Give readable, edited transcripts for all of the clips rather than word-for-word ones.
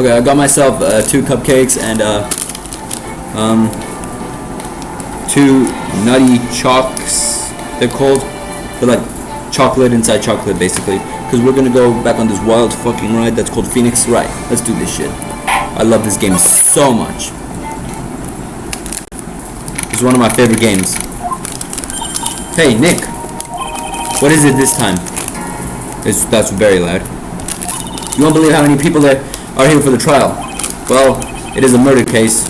Okay, I got myself 2 cupcakes and 2 nutty chalks. They're called. They're like chocolate inside chocolate, basically. Because we're gonna go back on this wild fucking ride that's called Phoenix Wright. Let's do this shit. I love this game so much. It's one of my favorite games. Hey, Nick. What is it this time? That's very loud. You won't believe how many people there are here for the trial. Well, it is a murder case.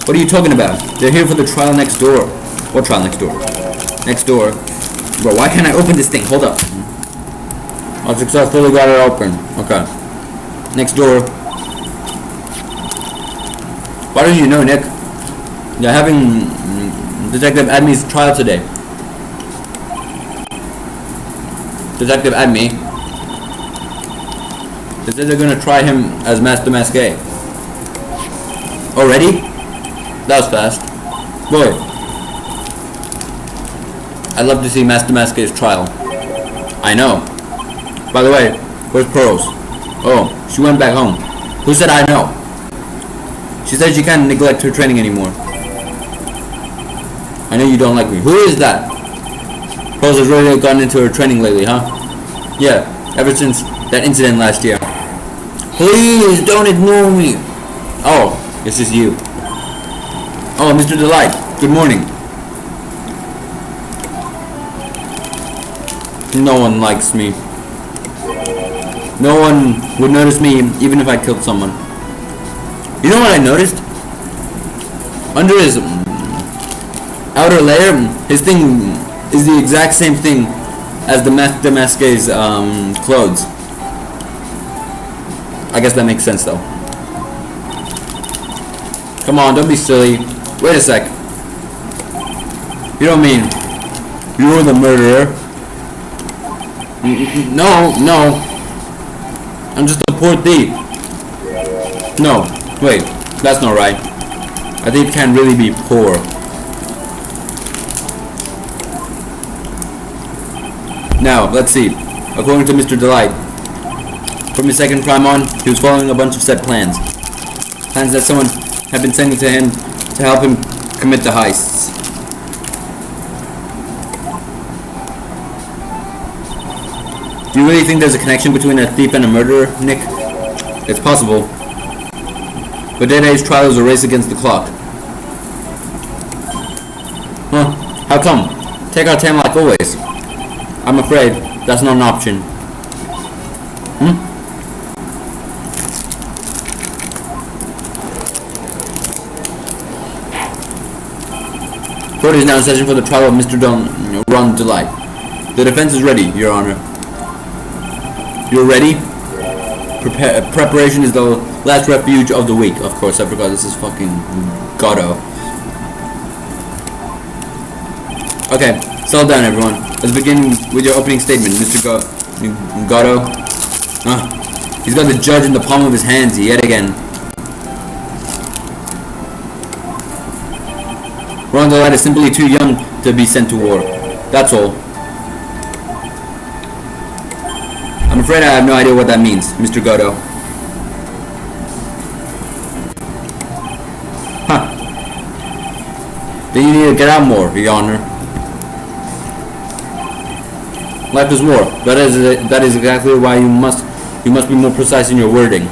What are you talking about? They're here for the trial next door. What trial next door? Next door. Bro, why can't I open this thing? Hold up. I successfully got it open. Okay. Next door. Why don't you know, Nick? They're having Detective Adme's trial today. Detective Adme. They said they're gonna try him as Master Masqué. Already? That was fast. Boy. I'd love to see Master Masqué's trial. I know. By the way, where's Pearls? Oh, she went back home. Who said I know? She said she can't neglect her training anymore. I know you don't like me. Who is that? Pearls has really gotten into her training lately, huh? Yeah, ever since that incident last year. Please don't ignore me. Oh, this is you. Oh, Mr. Delight. Good morning. No one likes me. No one would notice me even if I killed someone. You know what I noticed? Under his outer layer, his thing is the exact same thing as the Master Masqué's clothes. I guess that makes sense though. Come on, don't be silly. Wait a sec. You don't mean you were the murderer? No. I'm just a poor thief. No, wait, that's not right. A thief can't really be poor. Now, let's see. According to Mr. Delight, from his second crime on, he was following a bunch of set plans. Plans that someone had been sending to him to help him commit the heists. Do you really think there's a connection between a thief and a murderer, Nick? It's possible. But today's trial is a race against the clock. Huh? How come? Take our time like always. I'm afraid that's not an option. Court is now in session for the trial of Mr. Ron Delight. The defense is ready, Your Honor. You're ready? Preparation is the last refuge of the week. Of course, I forgot this is fucking Goddo. Okay, settle down, everyone. Let's begin with your opening statement, Mr. Goddo. He's got the judge in the palm of his hands yet again. Ron Delight is simply too young to be sent to war. That's all. I'm afraid I have no idea what that means, Mr. Goddo. Huh. Then you need to get out more, Your Honor. Life is war. That is exactly why you must be more precise in your wording.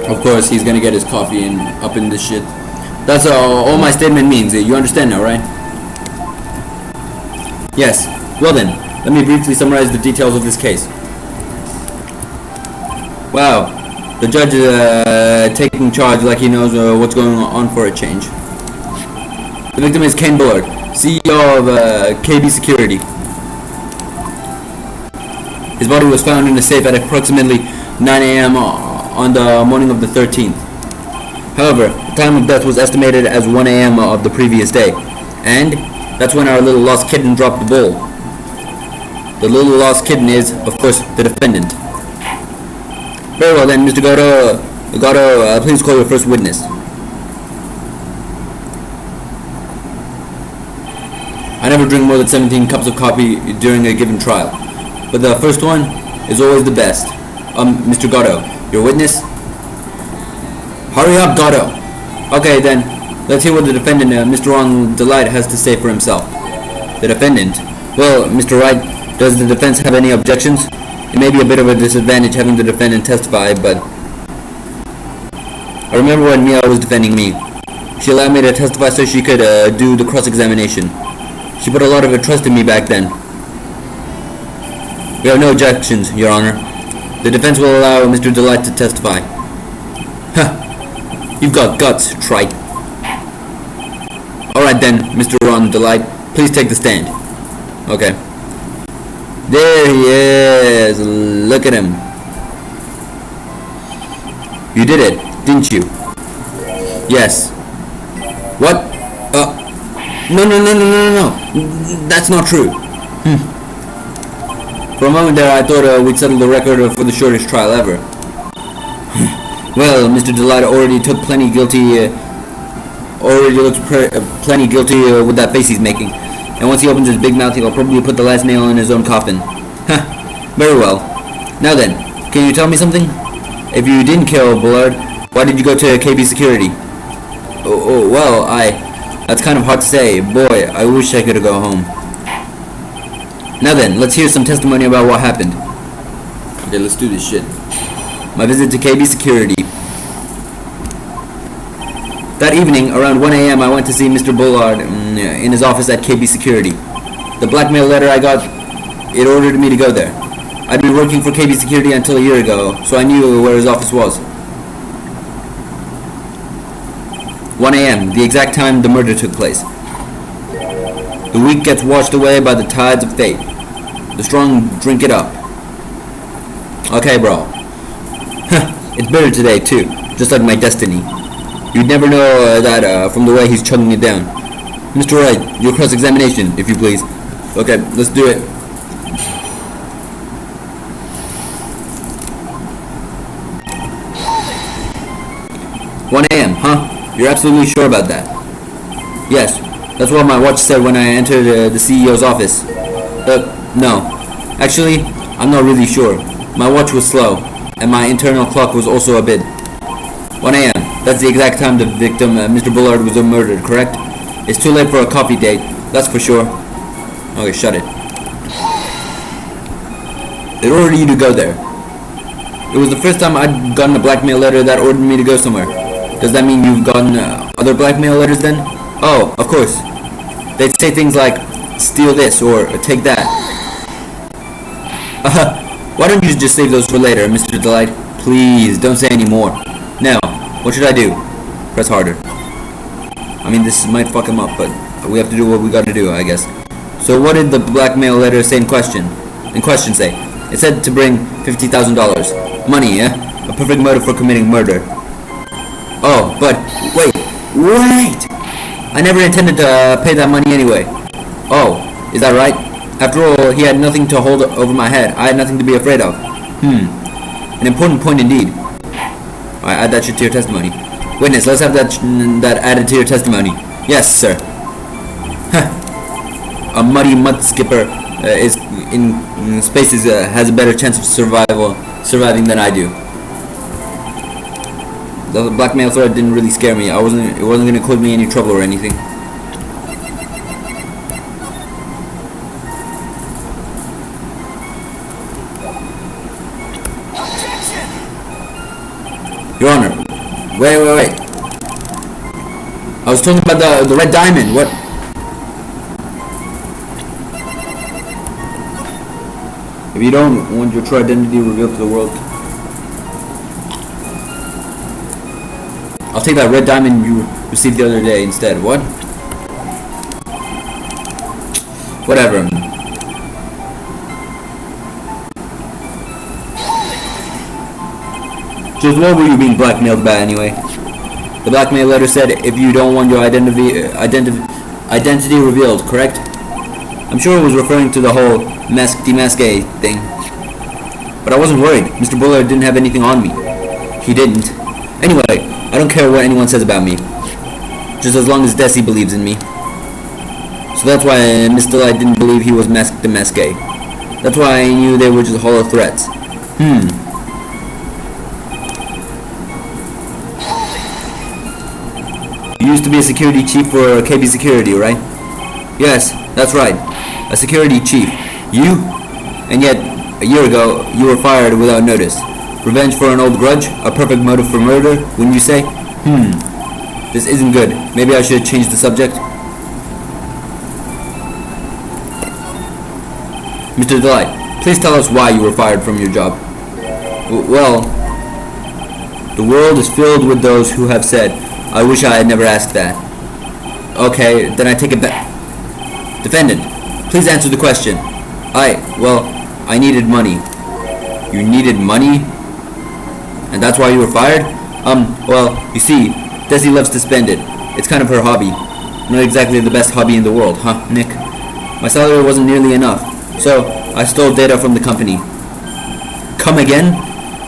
Of course, he's gonna get his coffee and up in this shit. That's all my statement means. You understand now, right? Yes. Well then. Let me briefly summarize the details of this case. Wow, the judge is taking charge like he knows what's going on for a change. The victim is Ken Bullard, CEO of KB Security. His body was found in a safe at approximately 9 a.m. on the morning of the 13th. However, the time of death was estimated as 1 a.m. of the previous day, and that's when our little lost kitten dropped the ball. The little lost kitten is, of course, the defendant. Very well then, Mr. Goddo, please call your first witness. I never drink more than 17 cups of coffee during a given trial. but the first one is always the best. Mr. Gatto, your witness? Hurry up, Gatto. Okay, then, let's hear what the defendant, Mr. Ron Delight, has to say for himself. The defendant? Well, Mr. Wright, does the defense have any objections? It may be a bit of a disadvantage having the defendant testify, but I remember when Mia was defending me. She allowed me to testify so she could do the cross-examination. She put a lot of her trust in me back then. We have no objections, Your Honor. The defense will allow Mr. Delight to testify. Huh. You've got guts, trite. Alright then, Mr. Ron Delight, please take the stand. Okay. There he is. Look at him. You did it, didn't you? Yes. What? No. That's not true. For a moment there, I thought we'd settle the record for the shortest trial ever. Well, Mr. Delight already took plenty guilty. Already looks plenty guilty with that face he's making. And once he opens his big mouth, he'll probably put the last nail in his own coffin. Very well. Now then, can you tell me something? If you didn't kill Bullard, why did you go to KB Security? Well, that's kind of hard to say. Boy, I wish I could go home. Now then, let's hear some testimony about what happened. Okay, let's do this shit. My visit to KB Security. That evening, around 1 a.m., I went to see Mr. Bullard in his office at KB Security. The blackmail letter I got, it ordered me to go there. I'd been working for KB Security until a year ago, so I knew where his office was. 1 a.m., the exact time the murder took place. The weak gets washed away by the tides of fate. The strong drink it up. Okay, bro. It's bitter today, too, just like my destiny. You'd never know that from the way he's chugging it down. Mr. Wright, your cross-examination, if you please. Okay, let's do it. "1 a.m., huh? You're absolutely sure about that?" "Yes, that's what my watch said when I entered the CEO's office." No. Actually, I'm not really sure. My watch was slow, and my internal clock was also a bit. 1 a.m. That's the exact time the victim, Mr. Bullard, was murdered, correct? It's too late for a coffee date, that's for sure. Okay, shut it. They ordered you to go there. It was the first time I'd gotten a blackmail letter that ordered me to go somewhere. Does that mean you've gotten other blackmail letters then? Oh, of course. They'd say things like, steal this, or take that. Why don't you just save those for later, Mr. Delight? Please, don't say any more. Now, what should I do? Press harder. I mean, this might fuck him up, but we have to do what we gotta do, I guess. So what did the blackmail letter say in question? Say? It said to bring $50,000. Money, yeah? A perfect motive for committing murder. Oh, but, wait. I never intended to pay that money anyway. Oh, is that right? After all, he had nothing to hold over my head. I had nothing to be afraid of. An important point indeed. Alright, add that shit to your testimony. Witness, let's have that added to your testimony. Yes, sir. A muddy mud skipper is in spaces has a better chance of surviving than I do. The blackmail threat didn't really scare me. It wasn't going to cause me any trouble or anything. Your Honor, wait. I was talking about the red diamond. What? If you don't want your true identity revealed to the world, I'll take that red diamond you received the other day instead. What? Whatever. Just what were you being blackmailed about anyway? The blackmail letter said if you don't want your identity revealed, correct? I'm sure it was referring to the whole demasque thing. But I wasn't worried. Mr. Bullard didn't have anything on me. He didn't. Anyway, I don't care what anyone says about me. Just as long as Desi believes in me. So that's why Mr. Light didn't believe he was demasque. That's why I knew they were just hollow threats. You used to be a security chief for KB Security, right? Yes, that's right. A security chief. You? And yet, a year ago, you were fired without notice. Revenge for an old grudge? A perfect motive for murder, wouldn't you say? This isn't good. Maybe I should change the subject. Mr. Delight, please tell us why you were fired from your job. Well, the world is filled with those who have said, I wish I had never asked that. Okay, then I take it back. Defendant, please answer the question. I needed money. You needed money? And that's why you were fired? Well, you see, Desi loves to spend it. It's kind of her hobby. Not exactly the best hobby in the world, huh, Nick? My salary wasn't nearly enough, so I stole data from the company. Come again?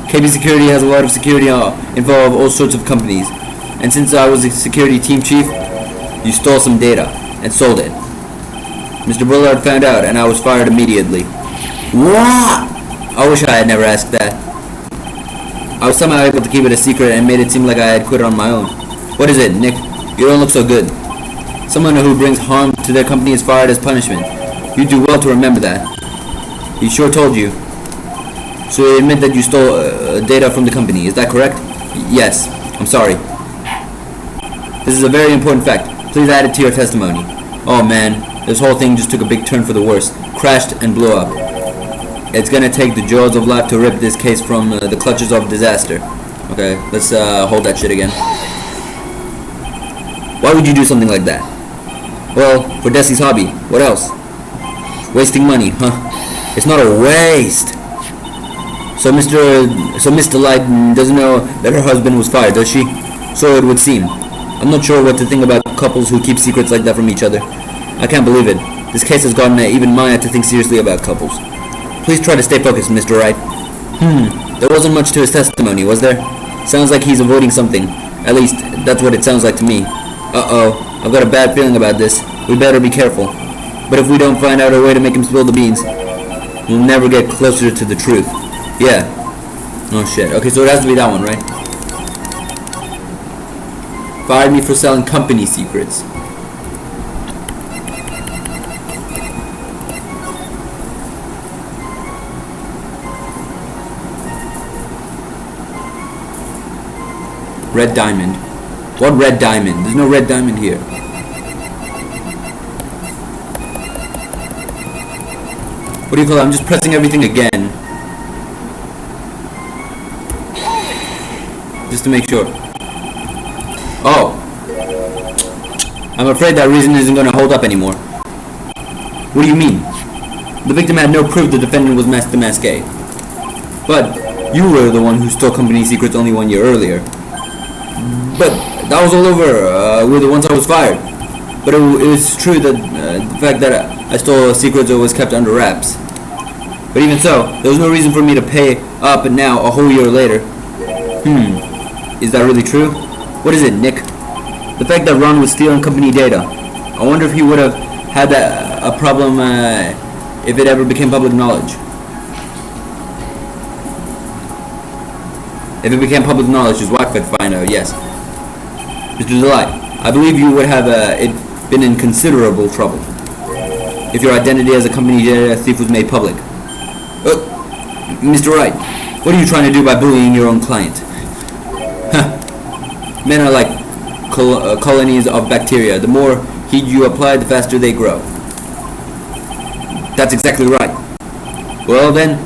KB Security has a lot of security info of all sorts of companies. And since I was a security team chief, you stole some data and sold it. Mr. Bullard found out and I was fired immediately. What? I wish I had never asked that. I was somehow able to keep it a secret and made it seem like I had quit on my own. What is it, Nick? You don't look so good. Someone who brings harm to their company is fired as punishment. You do well to remember that. He sure told you. So you admit that you stole data from the company, is that correct? Yes. I'm sorry. This is a very important fact. Please add it to your testimony. Oh man, this whole thing just took a big turn for the worse. Crashed and blew up. It's gonna take the jaws of life to rip this case from the clutches of disaster. Okay, let's hold that shit again. Why would you do something like that? Well, for Desi's hobby. What else? Wasting money, huh? It's not a waste. So Miss Delight doesn't know that her husband was fired, does she? So it would seem. I'm not sure what to think about couples who keep secrets like that from each other. I can't believe it. This case has gotten even Maya to think seriously about couples. Please try to stay focused, Mr. Wright. There wasn't much to his testimony, was there? Sounds like he's avoiding something. At least, that's what it sounds like to me. Uh-oh, I've got a bad feeling about this. We better be careful. But if we don't find out a way to make him spill the beans, we'll never get closer to the truth. Yeah. Oh shit. Okay, so it has to be that one, right? Fired me for selling company secrets. Red diamond. What red diamond? There's no red diamond here. What do you call it? I'm just pressing everything again. Just to make sure. Oh. I'm afraid that reason isn't going to hold up anymore. What do you mean? The victim had no proof the defendant was the masqué. But you were the one who stole company secrets only 1 year earlier. But that was all over with it once I was fired. But it was true that the fact that I stole secrets was kept under wraps. But even so, there was no reason for me to pay up now a whole year later. Is that really true? What is it, Nick? The fact that Ron was stealing company data. I wonder if he would have had a problem if it ever became public knowledge. If it became public knowledge, his wife could find out, yes. Mr. Delight, I believe you would have been in considerable trouble if your identity as a company data thief was made public. Mr. Wright, what are you trying to do by bullying your own client? Men are like colonies of bacteria. The more heat you apply, the faster they grow. That's exactly right. Well then,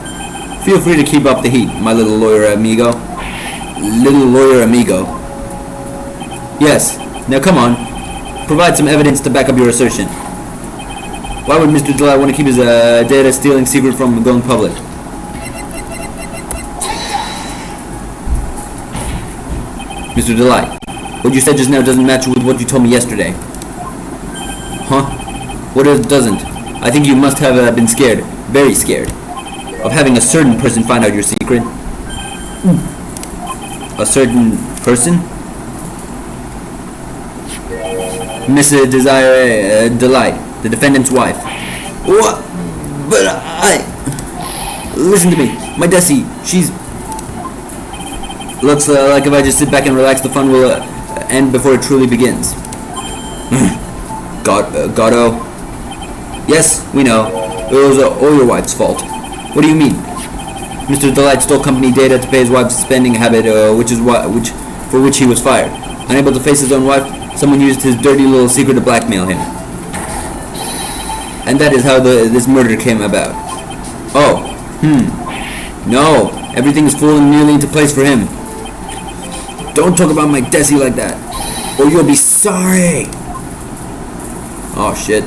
feel free to keep up the heat, my little lawyer amigo. Little lawyer amigo. Yes. Now come on. Provide some evidence to back up your assertion. Why would Mr. Delight want to keep his data stealing secret from going public? Mr. Delight, what you said just now doesn't match with what you told me yesterday. Huh? What if it doesn't? I think you must have been scared, very scared, of having a certain person find out your secret. A certain person? Miss Desire Delight, the defendant's wife. What? But Listen to me. My Desi, she's... Looks like if I just sit back and relax, the fun will end before it truly begins. Gatto. Yes, we know. It was all your wife's fault. What do you mean? Mr. Delight stole company data to pay his wife's spending habit, for which he was fired. Unable to face his own wife, someone used his dirty little secret to blackmail him. And that is how this murder came about. Oh, no, everything is falling nearly into place for him. Don't talk about my Desi like that, or you'll be sorry. Oh shit.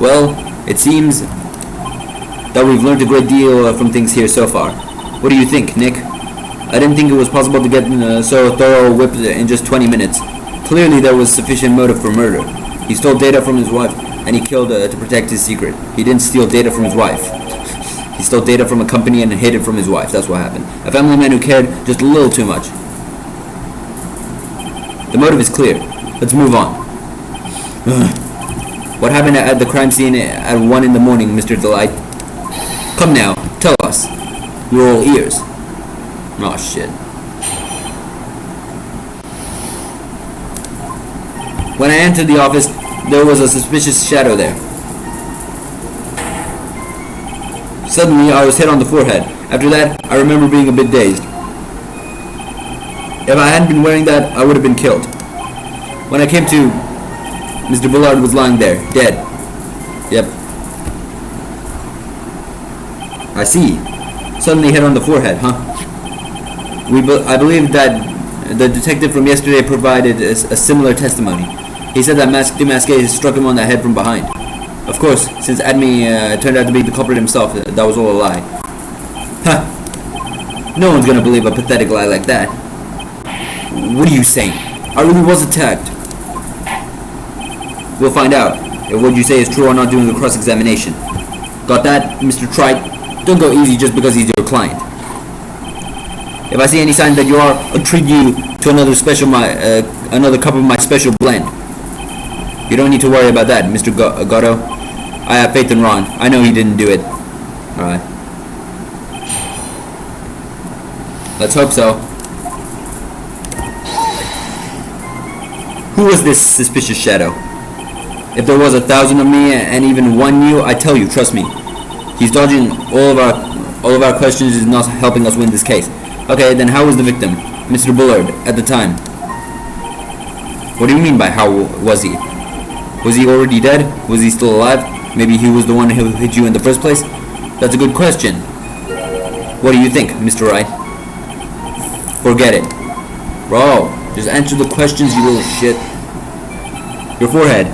Well, it seems that we've learned a great deal from things here so far. What do you think, Nick? I didn't think it was possible to get so thorough a whip in just 20 minutes. Clearly there was sufficient motive for murder. He stole data from his wife, and he killed to protect his secret. He didn't steal data from his wife. He stole data from a company and hid it from his wife. That's what happened. A family man who cared just a little too much. The motive is clear. Let's move on. What happened at the crime scene at 1 in the morning, Mr. Delight? Come now, tell us. We're all ears. Oh shit. When I entered the office, there was a suspicious shadow there. Suddenly, I was hit on the forehead. After that, I remember being a bit dazed. If I hadn't been wearing that, I would have been killed. When I came to, Mr. Bullard was lying there, dead. Yep. I see. Suddenly hit on the forehead, huh? I believe that the detective from yesterday provided a similar testimony. He said that Masqué struck him on the head from behind. Of course, since Admi turned out to be the culprit himself, that was all a lie. Huh. No one's gonna believe a pathetic lie like that. What are you saying? I really was attacked. We'll find out if what you say is true or not during the cross-examination. Got that, Mr. Wright? Don't go easy just because he's your client. If I see any sign that you are, I'll treat you to another cup of my special blend. You don't need to worry about that, Mr. Gatto. I have faith in Ron. I know he didn't do it. Alright. Let's hope so. Who was this suspicious shadow? If there was 1,000 of me and even one you, I tell you, trust me. He's dodging all of our questions, is not helping us win this case. Okay, then how was the victim? Mr. Bullard, at the time. What do you mean by how was he? Was he already dead? Was he still alive? Maybe he was the one who hit you in the first place? That's a good question. What do you think, Mr. Wright? Forget it. Bro, just answer the questions, you little shit. Your forehead.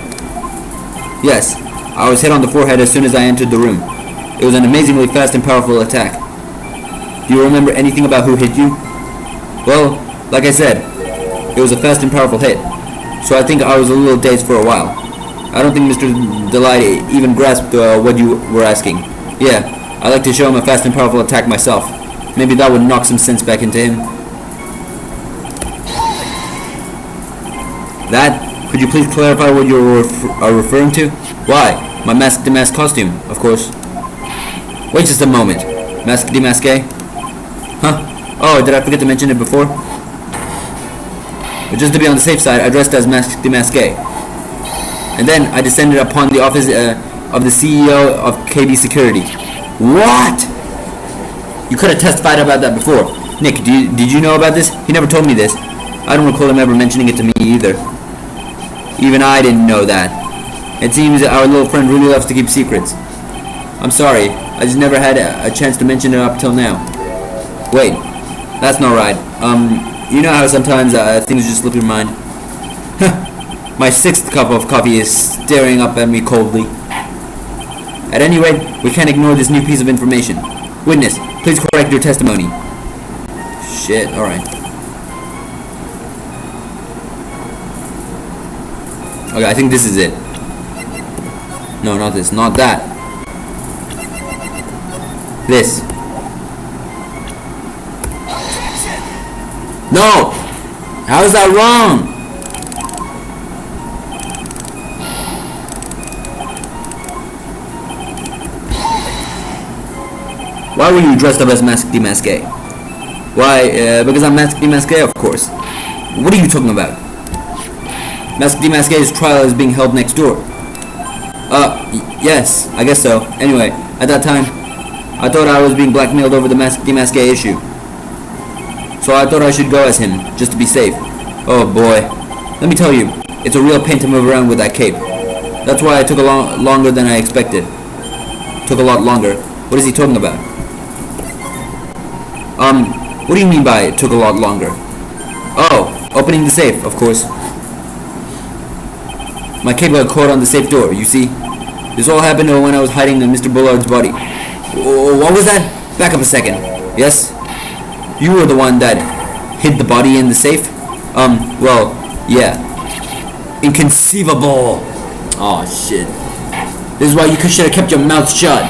Yes, I was hit on the forehead as soon as I entered the room. It was an amazingly fast and powerful attack. Do you remember anything about who hit you? Well, like I said, it was a fast and powerful hit, so I think I was a little dazed for a while. I don't think Mr. Delight even grasped what you were asking. Yeah, I like to show him a fast and powerful attack myself. Maybe that would knock some sense back into him. That? Could you please clarify what you are referring to? Why? My Masque de Masque costume, of course. Wait just a moment. Masque de Masque? Huh? Oh, did I forget to mention it before? But just to be on the safe side, I dressed as Masque de Masque. And then I descended upon the office of the CEO of KB Security. What? You could have testified about that before. Nick, did you know about this? He never told me this. I don't recall him ever mentioning it to me either. Even I didn't know that. It seems that our little friend really loves to keep secrets. I'm sorry, I just never had a chance to mention it up till now. Wait, that's not right. You know how sometimes things just slip your mind? My 6th cup of coffee is staring up at me coldly. At any rate, we can't ignore this new piece of information. Witness, please correct your testimony. Shit, alright. Okay, I think this is it. No, not this, not that. This. No! How is that wrong? Why were you dressed up as Mask Demasque? Why, because I'm Mask Demasque, of course. What are you talking about? Mask Demasque's trial is being held next door. Yes, I guess so. Anyway, at that time, I thought I was being blackmailed over the Mask Demasque issue. So I thought I should go as him, just to be safe. Oh boy. Let me tell you, it's a real pain to move around with that cape. That's why it took a lot longer than I expected. Took a lot longer. What is he talking about? What do you mean by it took a lot longer? Oh, opening the safe, of course. My cape got caught on the safe door, you see? This all happened when I was hiding in Mr. Bullard's body. What was that? Back up a second. Yes? You were the one that hid the body in the safe? Well, yeah. Inconceivable! Oh shit. This is why you should have kept your mouth shut.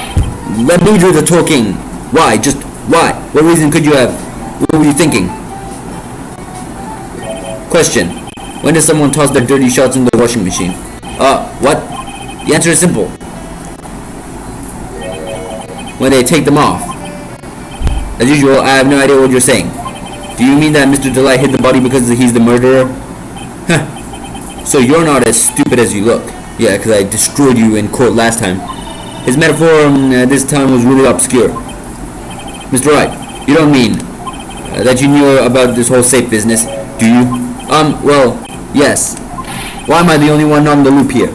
Let me do the talking. Why? Just why? What reason could you have? What were you thinking? Question. When does someone toss their dirty shirts in the washing machine? What? The answer is simple. When they take them off. As usual, I have no idea what you're saying. Do you mean that Mr. Delight hid the body because he's the murderer? Huh. So you're not as stupid as you look. Yeah, because I destroyed you in court last time. His metaphor this time was really obscure. Mr. Wright, you don't mean that you knew about this whole safe business, do you? Well, yes. Why am I the only one on the loop here?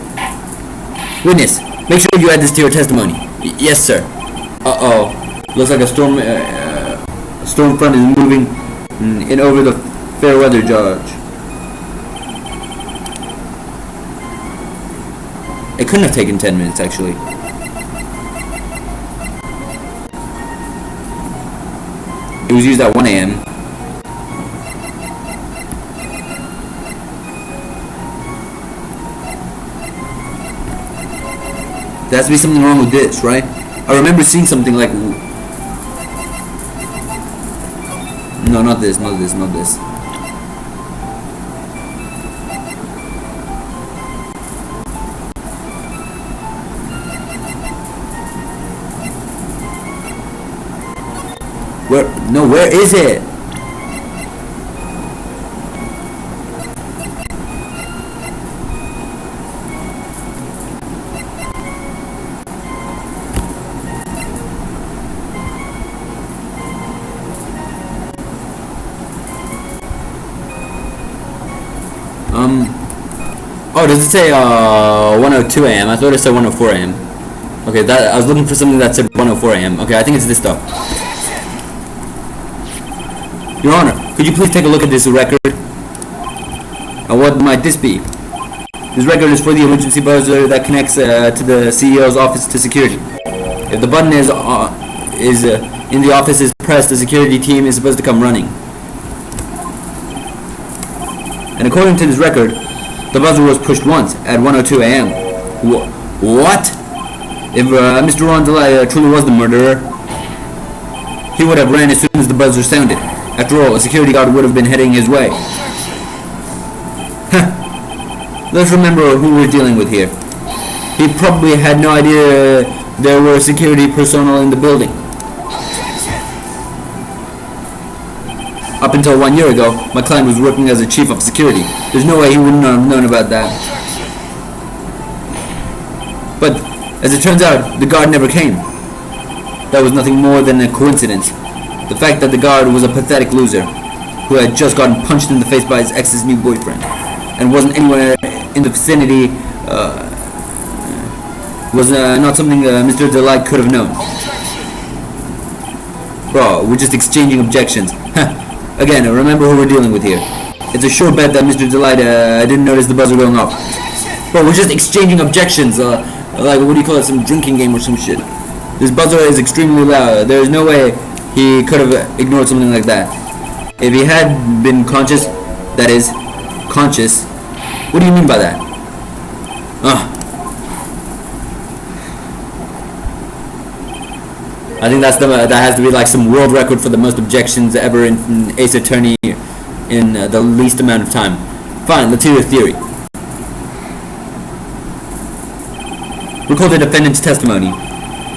Witness, make sure you add this to your testimony. Yes, sir. Uh-oh. Looks like a storm front is moving in over the fair weather, Judge. It couldn't have taken 10 minutes, actually. It was used at 1 a.m. There has to be something wrong with this, right? I remember seeing something like... No, not this, not this, not this. Where is it? Oh, does it say 1:02 a.m.? I thought it said 1:04 a.m. Okay, that I was looking for something that said 1:04 a.m. Okay, I think it's this stuff. Your Honor, could you please take a look at this record? What might this be? This record is for the emergency buzzer that connects to the CEO's office to security. If the button is in the office is pressed, the security team is supposed to come running. And according to this record, the buzzer was pushed once at 1:02 a.m. What? If Mr. Ron Delay truly was the murderer, he would have ran as soon as the buzzer sounded. After all, a security guard would have been heading his way. Let's remember who we're dealing with here. He probably had no idea there were security personnel in the building. Up until 1 year ago, my client was working as a chief of security. There's no way he wouldn't have known about that. But, as it turns out, the guard never came. That was nothing more than a coincidence. The fact that the guard was a pathetic loser, who had just gotten punched in the face by his ex's new boyfriend, and wasn't anywhere in the vicinity, was not something Mr. Delight could have known. Bro, we're just exchanging objections. Again, remember who we're dealing with here. It's a sure bet that Mr. Delight didn't notice the buzzer going off. Bro, we're just exchanging objections, like, what do you call it, some drinking game or some shit. This buzzer is extremely loud. There's no way he could have ignored something like that. If he had been conscious, that is, conscious, what do you mean by that? I think that has to be like some world record for the most objections ever in Ace Attorney in the least amount of time. Fine, let's hear your theory. Recall the defendant's testimony.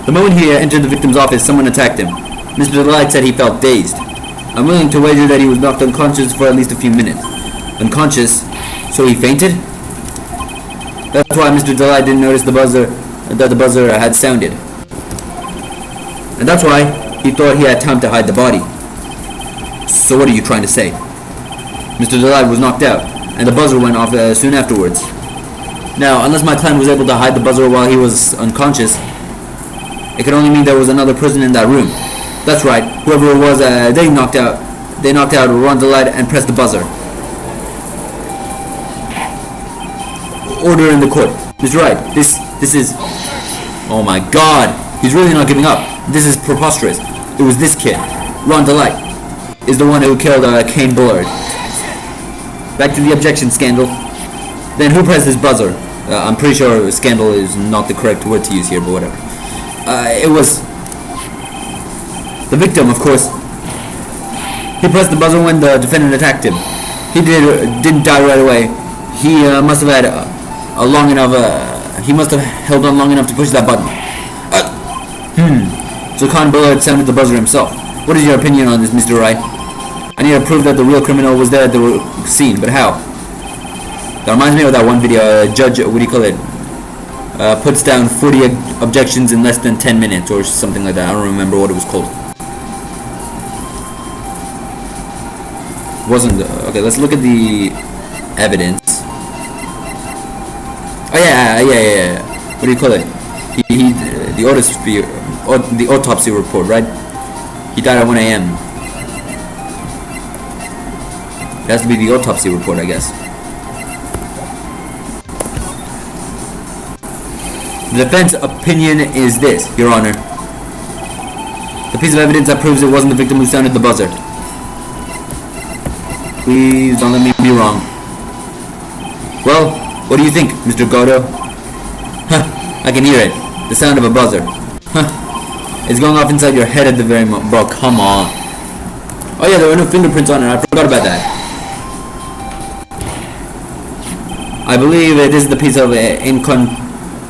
The moment he entered the victim's office, someone attacked him. Mr. Delight said he felt dazed. I'm willing to wager that he was knocked unconscious for at least a few minutes. Unconscious? So he fainted? That's why Mr. Delight didn't notice that the buzzer had sounded. And that's why he thought he had time to hide the body. So what are you trying to say? Mr. Delight was knocked out, and the buzzer went off soon afterwards. Now, unless my client was able to hide the buzzer while he was unconscious, it could only mean there was another person in that room. That's right, whoever it was, they knocked out Ron Delight and pressed the buzzer. Order in the court. Mr. Wright, this is... Oh my god, he's really not giving up. This is preposterous. It was this kid, Ron Delight, is the one who killed Kane Bullard. Back to the objection, Scandal. Then who pressed this buzzer? I'm pretty sure scandal is not the correct word to use here, but whatever. It was the victim, of course. He pressed the buzzer when the defendant attacked him. He didn't die right away. He must have had he must have held on long enough to push that button. So Kane Bullard sounded the buzzer himself. What is your opinion on this, Mr. Wright? I need to prove that the real criminal was there at the scene, but how? That reminds me of that one video, Judge, what do you call it? Puts down 40 objections in less than 10 minutes or something like that. I don't remember what it was called. Wasn't okay, let's look at the evidence. Oh yeah. What do you call it? The autopsy report, right? He died at 1 a.m. It has to be the autopsy report, I guess. The defense opinion is this, Your Honor. The piece of evidence that proves it wasn't the victim who sounded the buzzer. Please don't let me be wrong. Well, what do you think, Mr. Godo? Huh, I can hear it. The sound of a buzzer. Huh. It's going off inside your head at the very moment. Bro, come on. Oh yeah, there were no fingerprints on it. I forgot about that. I believe it is the piece of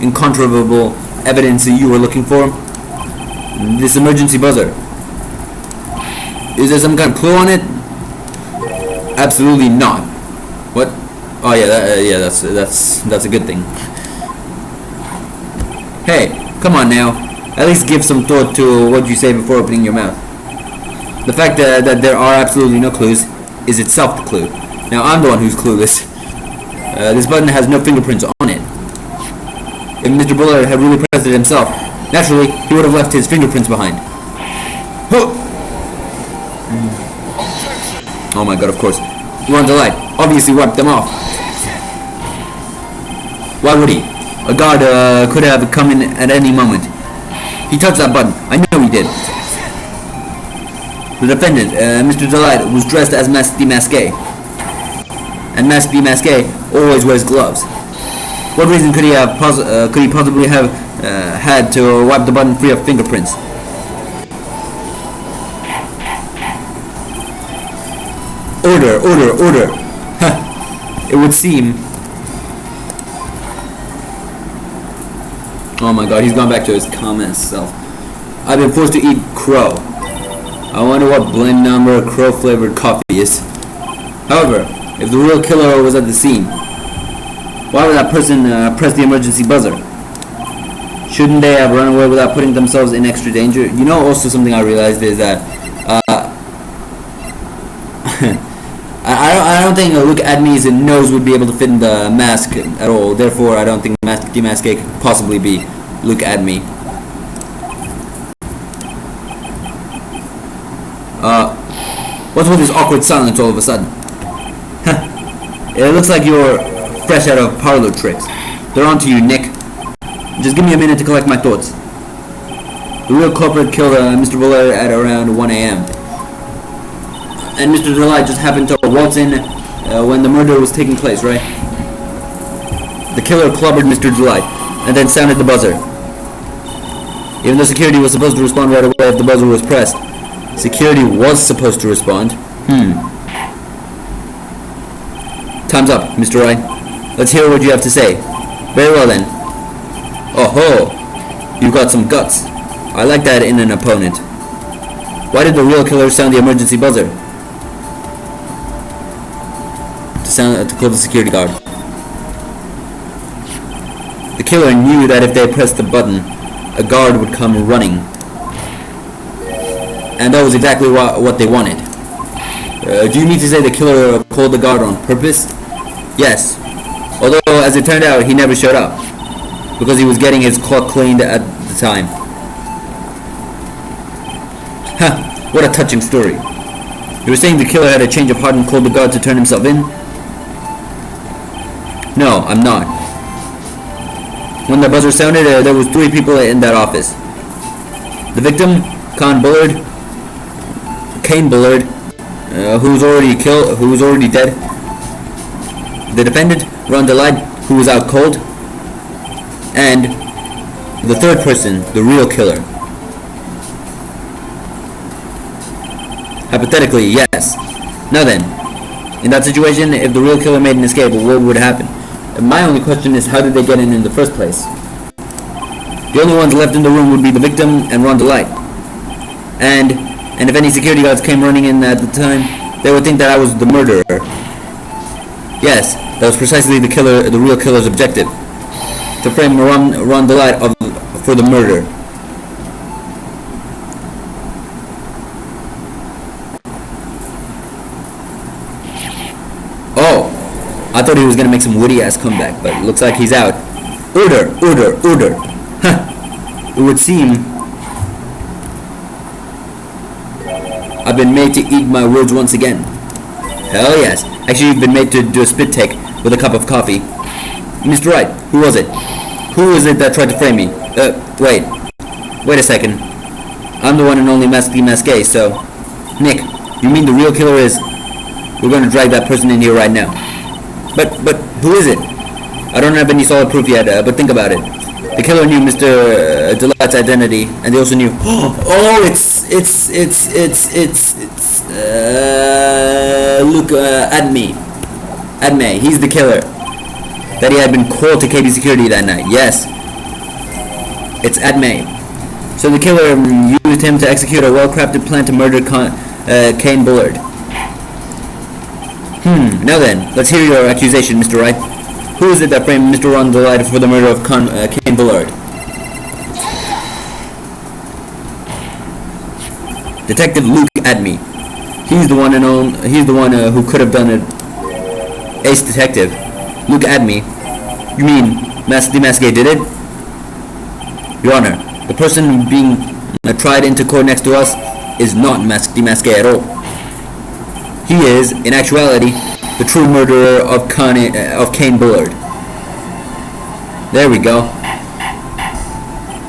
incontrovertible evidence that you were looking for. This emergency buzzer. Is there some kind of clue on it? Absolutely not. What? Oh yeah, that's a good thing. Hey, come on now. At least give some thought to what you say before opening your mouth. The fact that there are absolutely no clues is itself the clue. Now I'm the one who's clueless. This button has no fingerprints on it. If Mr. Bullard had really pressed it himself, naturally he would have left his fingerprints behind. Oh my god, of course. Ron Delight obviously wiped them off. Why would he? A guard could have come in at any moment. He touched that button. I know he did. The defendant, Mr. Delight, was dressed as Maître Masqué. And Maître Masqué always wears gloves. What reason could he possibly have had to wipe the button free of fingerprints? Order. It would seem. Oh my god, he's gone back to his common self. I've been forced to eat crow. I wonder what blend number crow flavored coffee is. However, if the real killer was at the scene, why would that person press the emergency buzzer? Shouldn't they have run away without putting themselves in extra danger? You know, also something I realized is that I don't think a look at me's nose would be able to fit in the mask at all. Therefore, I don't think Maître Masqué could possibly be look at me. What's with this awkward silence all of a sudden? It looks like you're fresh out of parlor tricks. They're on to you, Nick. Just give me a minute to collect my thoughts. The real culprit killed Mr. Bullard at around 1 a.m. And Mr. Delight just happened to waltz in when the murder was taking place, right? The killer clobbered Mr. Delight and then sounded the buzzer. Even though security was supposed to respond right away if the buzzer was pressed. Security was supposed to respond. Time's up, Mr. Wright. Let's hear what you have to say. Very well then. Oh ho! You've got some guts. I like that in an opponent. Why did the real killer sound the emergency buzzer? To call the security guard. The killer knew that if they pressed the button, a guard would come running. And that was exactly what they wanted. Do you mean to say the killer called the guard on purpose? Yes. Although, as it turned out, he never showed up. Because he was getting his clock cleaned at the time. Ha! What a touching story. You were saying the killer had a change of heart and called the guard to turn himself in? No, I'm not. When the buzzer sounded, there was 3 people in that office. The victim, Kane Bullard, who was already dead. The defendant, Ron Delight, who was out cold. And the third person, the real killer. Hypothetically, yes. Now then, in that situation, if the real killer made an escape, what would happen? My only question is, how did they get in the first place? The only ones left in the room would be the victim and Ron Delight. And if any security guards came running in at the time, they would think that I was the murderer. Yes, that was precisely the real killer's objective. To frame Ron Delight for the murder. Oh, I thought he was gonna make some witty ass comeback, but looks like he's out. Order, order, order. Huh. It would seem I've been made to eat my words once again. Hell yes. Actually, you've been made to do a spit take with a cup of coffee. Mr. Wright, who was it? Who was it that tried to frame me? Wait a second. I'm the one and only Masqué, so... Nick, you mean the real killer is... We're going to drag that person in here right now. But who is it? I don't have any solid proof yet, but think about it. The killer knew Mr. Delight's identity, and they also knew... Oh, look, Adme, he's the killer. That he had been called to KD security that night. Yes. It's Adme. So the killer used him to execute a well-crafted plan to murder Kane Bullard. Now then, let's hear your accusation, Mr. Wright. Who is it that framed Mr. Ron Delight for the murder of Kane Bullard? Detective Luke Adme. He's the one who could have done it. Ace detective. Luke Adme. You mean Masqué did it? Your Honor, the person being tried into court next to us is not Masqué at all. He is, in actuality, the true murderer of Kane Bullard. There we go.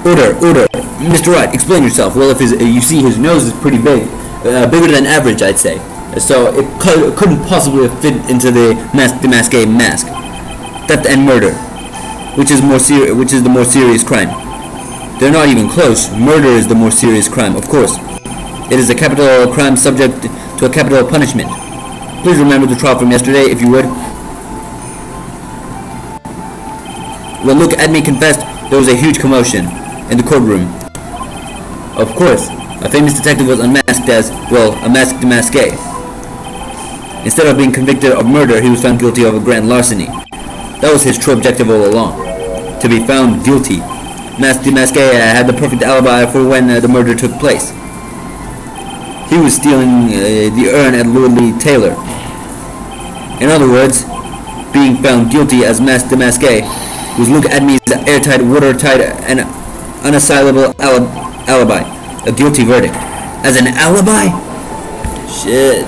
Order. Mr. Wright, explain yourself. Well, if you see his nose is pretty big. Bigger than average, I'd say. So it couldn't possibly have fit into the Masqué mask. Theft and murder, which is the more serious crime. They're not even close. Murder is the more serious crime, of course. It is a capital crime subject to a capital punishment. Please remember the trial from yesterday, if you would. When Luke Adme confessed, there was a huge commotion in the courtroom. Of course, a famous detective was unmasked as, well, a masked Masqué. Instead of being convicted of murder, he was found guilty of a grand larceny. That was his true objective all along. To be found guilty. Masqué had the perfect alibi for when the murder took place. He was stealing the urn at Lord Lee Taylor. In other words, being found guilty as Masqué was Luke Adme's airtight, watertight, and unassailable alibi. A guilty verdict. As an alibi? Shit.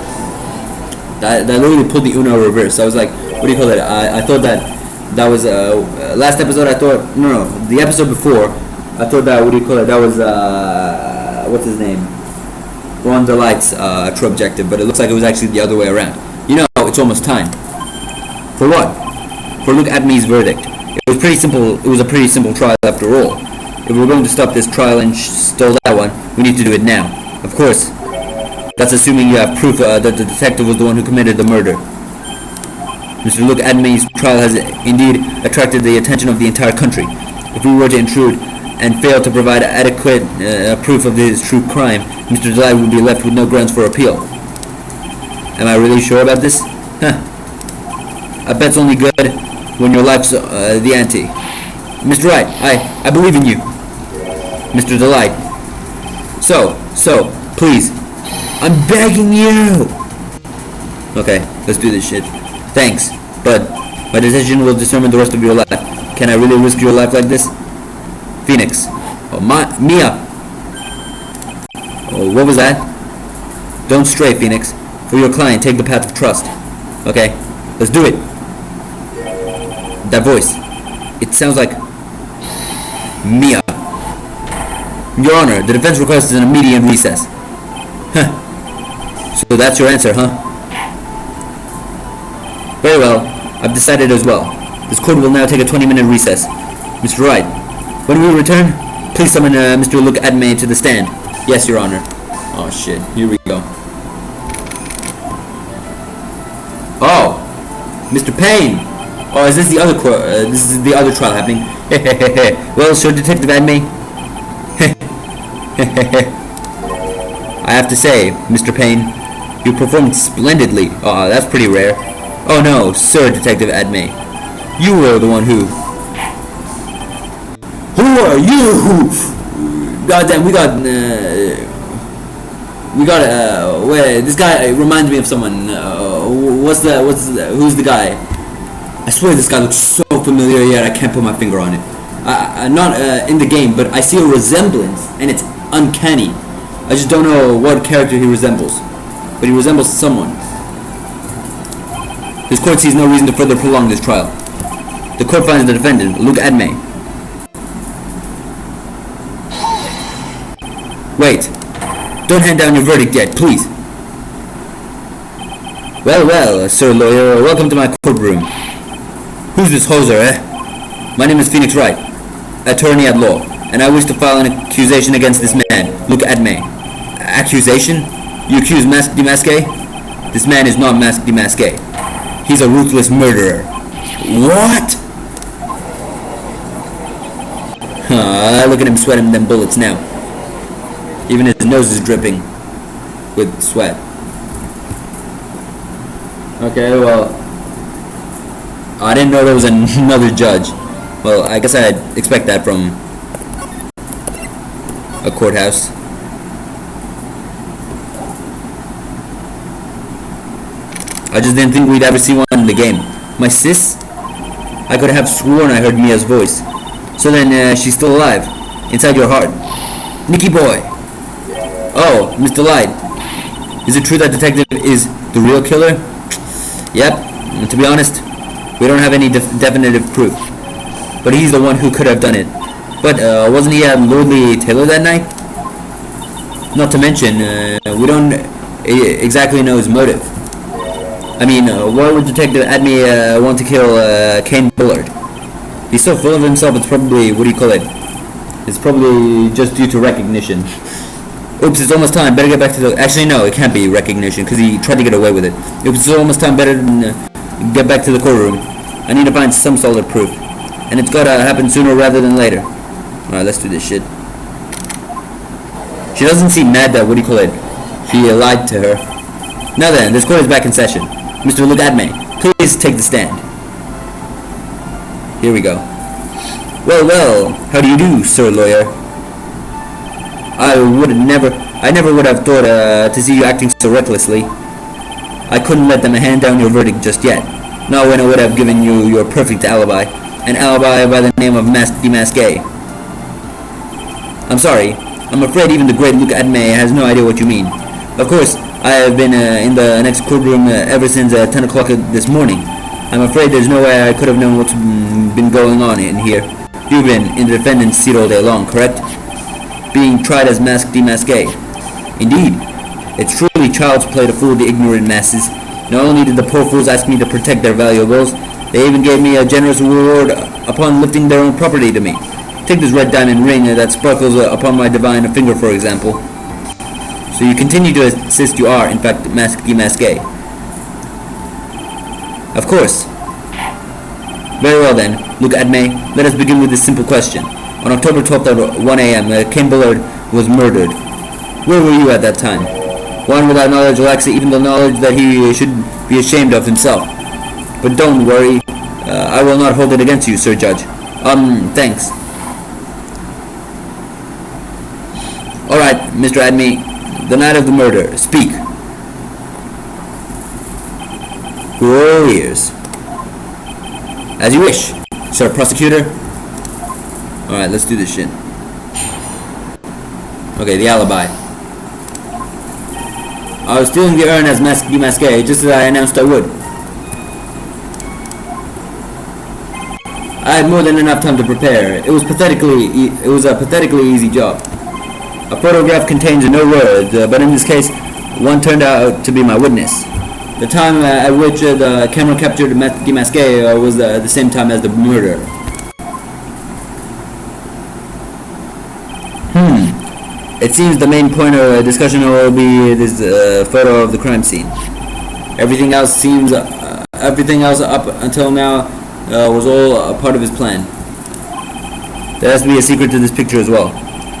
That literally pulled the Uno reverse. I was like, what do you call that? I thought that was last episode. I thought no, the episode before. I thought that, what do you call it? That was what's his name? Ron Delight's true objective, but it looks like it was actually the other way around. You know, it's almost time. For what? For Luke Adme's verdict. It was pretty simple. It was a pretty simple trial after all. If we're going to stop this trial and stall that one, we need to do it now. Of course. That's assuming you have proof that the detective was the one who committed the murder. Mr. Luke Adme's trial has indeed attracted the attention of the entire country. If we were to intrude, and failed to provide adequate proof of his true crime, Mr. Delight would be left with no grounds for appeal. Am I really sure about this? Huh. A bet's only good when your life's the ante. Mr. Wright, I believe in you. Mr. Delight. So, please, I'm begging you. Okay, let's do this shit. Thanks, but my decision will determine the rest of your life. Can I really risk your life like this? Phoenix. Oh, Mia. Oh, what was that? Don't stray, Phoenix. For your client, take the path of trust. Okay, let's do it. That voice. It sounds like Mia. Your Honor, the defense requests an immediate recess. Huh. So that's your answer, huh? Very well. I've decided as well. This court will now take a 20-minute recess. Mr. Wright, when we return, please summon Mr. Look at me to the stand. Yes, Your Honor. Oh shit. Here we go. Oh, Mr. Payne. Oh, is this the other this is the other trial happening? Well, Sir Detective Adme. I have to say, Mr. Payne, you performed splendidly. Oh, that's pretty rare. Oh no, Sir Detective Adme. You were the one who... Who are you? Goddamn, wait, this guy reminds me of someone. Who's the guy? I swear this guy looks so familiar, yet I can't put my finger on it. Not in the game, but I see a resemblance, and it's uncanny. I just don't know what character he resembles, but he resembles someone. This court sees no reason to further prolong this trial. The court finds the defendant, Luke Adme. Wait. Don't hand down your verdict yet, please. Well, sir lawyer, welcome to my courtroom. Who's this hoser, eh? My name is Phoenix Wright, attorney at law, and I wish to file an accusation against this man, Luke Adme. Accusation? You accuse Mask DeMasque? This man is not Mask DeMasque. He's a ruthless murderer. What? Look at him sweating them bullets now. Even his nose is dripping with sweat. Okay, well, I didn't know there was another judge. Well, I guess I'd expect that from a courthouse. I just didn't think we'd ever see one in the game. My sis? I could have sworn I heard Mia's voice. So then, she's still alive. Inside your heart. Nicky boy. Oh, Mr. Light. Is it true that Detective is the real killer? Yep. And to be honest, we don't have any definitive proof. But he's the one who could have done it. But, wasn't he at Lordly Taylor that night? Not to mention, we don't exactly know his motive. I mean, why would Detective Adme want to kill Kane Bullard? He's so full of himself, it's probably, what do you call it? It's probably just due to recognition. Oops, it's almost time, better get back to the... Actually, no, it can't be recognition, because he tried to get away with it. Oops, it's almost time, better get back to the courtroom. I need to find some solid proof. And it's gotta happen sooner rather than later. Alright, let's do this shit. She doesn't seem mad that, what do you call it? He lied to her. Now then, this court is back in session. Mr. Luke Adme, please take the stand. Here we go. Well, how do you do, sir lawyer? I never would have thought to see you acting so recklessly. I couldn't let them hand down your verdict just yet. Not when I would have given you your perfect alibi. An alibi by the name of Mask DeMasque. I'm sorry. I'm afraid even the great Luke Adme has no idea what you mean. Of course, I have been in the next courtroom ever since 10 o'clock this morning. I'm afraid there's no way I could have known what's been going on in here. You've been in the defendant's seat all day long, correct? Being tried as Mask DeMasque. Indeed. It's truly child's play to fool the ignorant masses. Not only did the poor fools ask me to protect their valuables, they even gave me a generous reward upon lifting their own property to me. Take this red diamond ring that sparkles upon my divine finger, for example. So you continue to insist you are, in fact, Mask DeMasque. Of course. Very well then, Luke Adme, let us begin with this simple question. On October 12th at 1 a.m., Ken Bullard was murdered. Where were you at that time? One without knowledge lacks even the knowledge that he should be ashamed of himself. But don't worry, I will not hold it against you, Sir Judge. Thanks. Alright, Mr. Adme, the night of the murder, speak. We're all ears. As you wish, Sir Prosecutor. Alright, let's do this shit. Okay, the alibi. I was stealing the urn as Masqué, just as I announced I would. I had more than enough time to prepare. It was a pathetically easy job. A photograph contains no words, but in this case, one turned out to be my witness. The time at which the camera captured Masqué was the same time as the murder. It seems the main point of discussion will be this photo of the crime scene. Everything else up until now was all a part of his plan. There has to be a secret to this picture as well.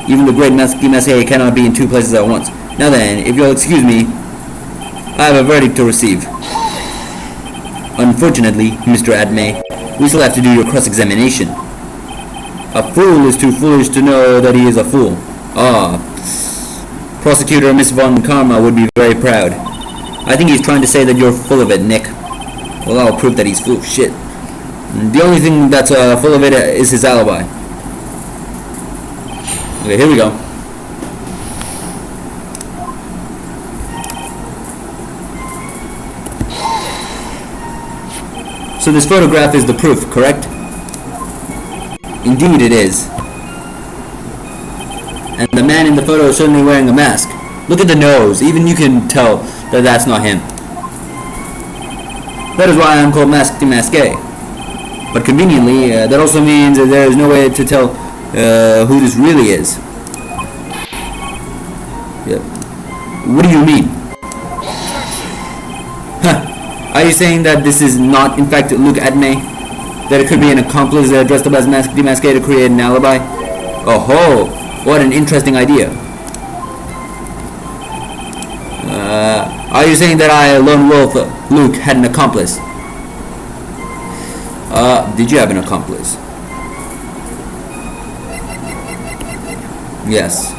Even the great Masqué cannot be in two places at once. Now then, if you'll excuse me, I have a verdict to receive. Unfortunately, Mr. Adme, we still have to do your cross-examination. A fool is too foolish to know that he is a fool. Prosecutor Miss Von Karma would be very proud. I think he's trying to say that you're full of it, Nick. Well, I'll prove that he's full of shit. The only thing that's full of it is his alibi. Okay, here we go. So this photograph is the proof, correct? Indeed it is. And the man in the photo is certainly wearing a mask. Look at the nose. Even you can tell that that's not him. That is why I'm called Masqué. But conveniently, that also means that there is no way to tell who this really is. Yep. What do you mean? Huh. Are you saying that this is not, in fact, Luke Adme? That it could be an accomplice dressed up as Masqué to create an alibi? Oh ho! What an interesting idea. Are you saying that I, Lone Wolf Luke, had an accomplice? Did you have an accomplice? Yes.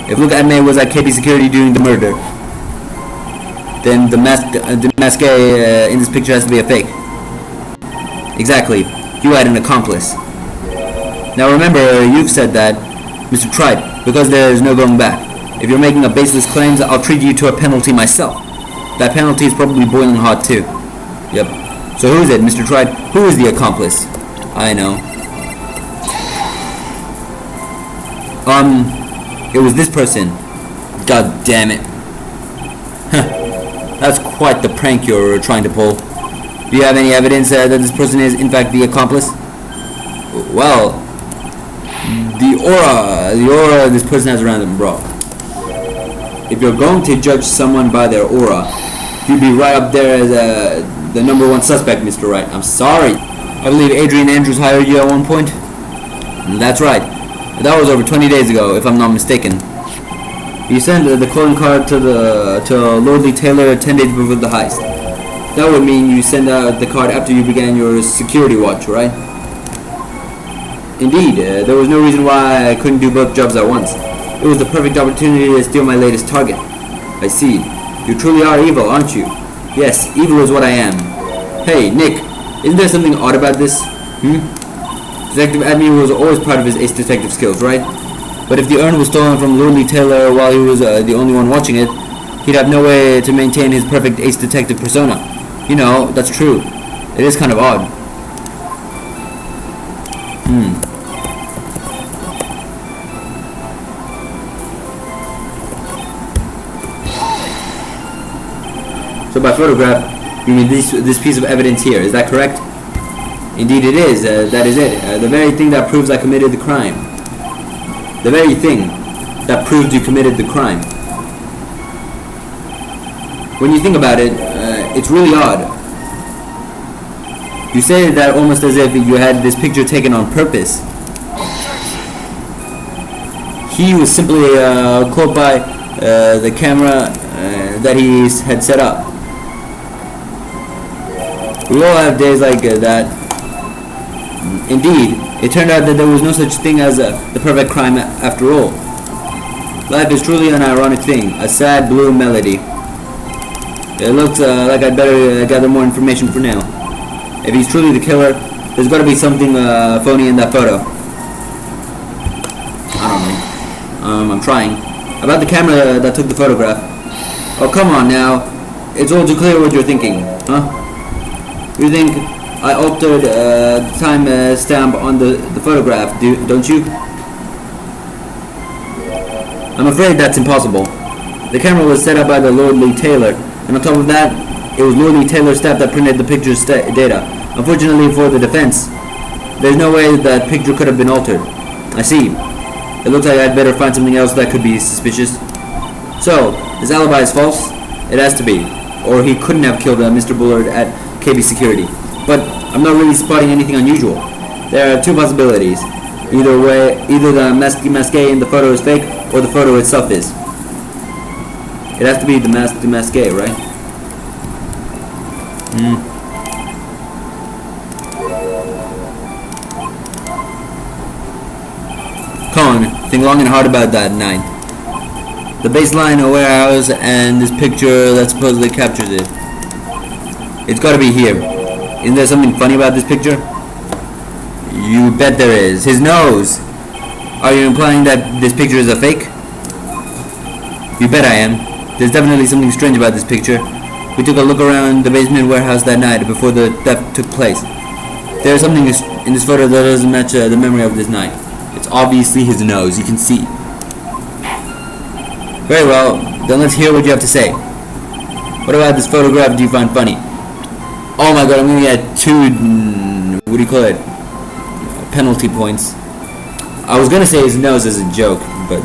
If Luke Adme was at KP Security during the murder, then the Masqué in this picture has to be a fake. Exactly. You had an accomplice. Now remember, you've said that, Mr. Wright, because there is no going back. If you're making a baseless claims, I'll treat you to a penalty myself. That penalty is probably boiling hot too. Yep. So who is it, Mr. Wright? Who is the accomplice? I know. It was this person. God damn it. That's quite the prank you're trying to pull. Do you have any evidence that this person is in fact the accomplice? Well, the aura this person has around them, bro. If you're going to judge someone by their aura, you'd be right up there as the #1 suspect, Mr. Wright. I'm sorry. I believe Adrian Andrews hired you at one point. That's right. That was over 20 days ago, if I'm not mistaken. You sent the clothing card to Lordly Taylor 10 days before the heist. That would mean you send out the card after you began your security watch, right? Indeed, there was no reason why I couldn't do both jobs at once. It was the perfect opportunity to steal my latest target. I see. You truly are evil, aren't you? Yes, evil is what I am. Hey, Nick, isn't there something odd about this? Detective Adme was always proud of his ace detective skills, right? But if the urn was stolen from Lordly Taylor while he was the only one watching it, he'd have no way to maintain his perfect ace detective persona. You know, that's true. It is kind of odd. So by photograph, you mean this piece of evidence here, is that correct? Indeed it is, that is it. The very thing that proves I committed the crime. The very thing that proves you committed the crime. When you think about it, it's really odd. You say that almost as if you had this picture taken on purpose. He was simply caught by the camera that he had set up. We all have days like that. Indeed, it turned out that there was no such thing as the perfect crime after all. Life is truly an ironic thing, a sad blue melody. It looks like I'd better gather more information for now. If he's truly the killer, there's got to be something phony in that photo. I don't know. I'm trying. About the camera that took the photograph. Oh, come on now. It's all too clear what you're thinking, huh? You think I altered the time stamp on the photograph, don't you? I'm afraid that's impossible. The camera was set up by the Lordly Taylor, and on top of that, it was Lordly Taylor's staff that printed the picture's data. Unfortunately for the defense, there's no way that picture could have been altered. I see. It looks like I'd better find something else that could be suspicious. So, his alibi is false? It has to be. Or he couldn't have killed Mr. Bullard at KB Security. But I'm not really spotting anything unusual. There are two possibilities. Either way, either the masque in the photo is fake, or the photo itself is. It has to be the masque, right? Colin, think long and hard about that, 9. The baseline warehouse and this picture that supposedly captures it. It's gotta be here. Isn't there something funny about this picture? You bet there is. His nose! Are you implying that this picture is a fake? You bet I am. There's definitely something strange about this picture. We took a look around the basement warehouse that night before the theft took place. There's something in this photo that doesn't match the memory of this night. It's obviously his nose, you can see. Very well, then let's hear what you have to say. What about this photograph do you find funny? Oh my god, I'm gonna get 2, what do you call it? Penalty points. I was gonna say his nose as a joke, but...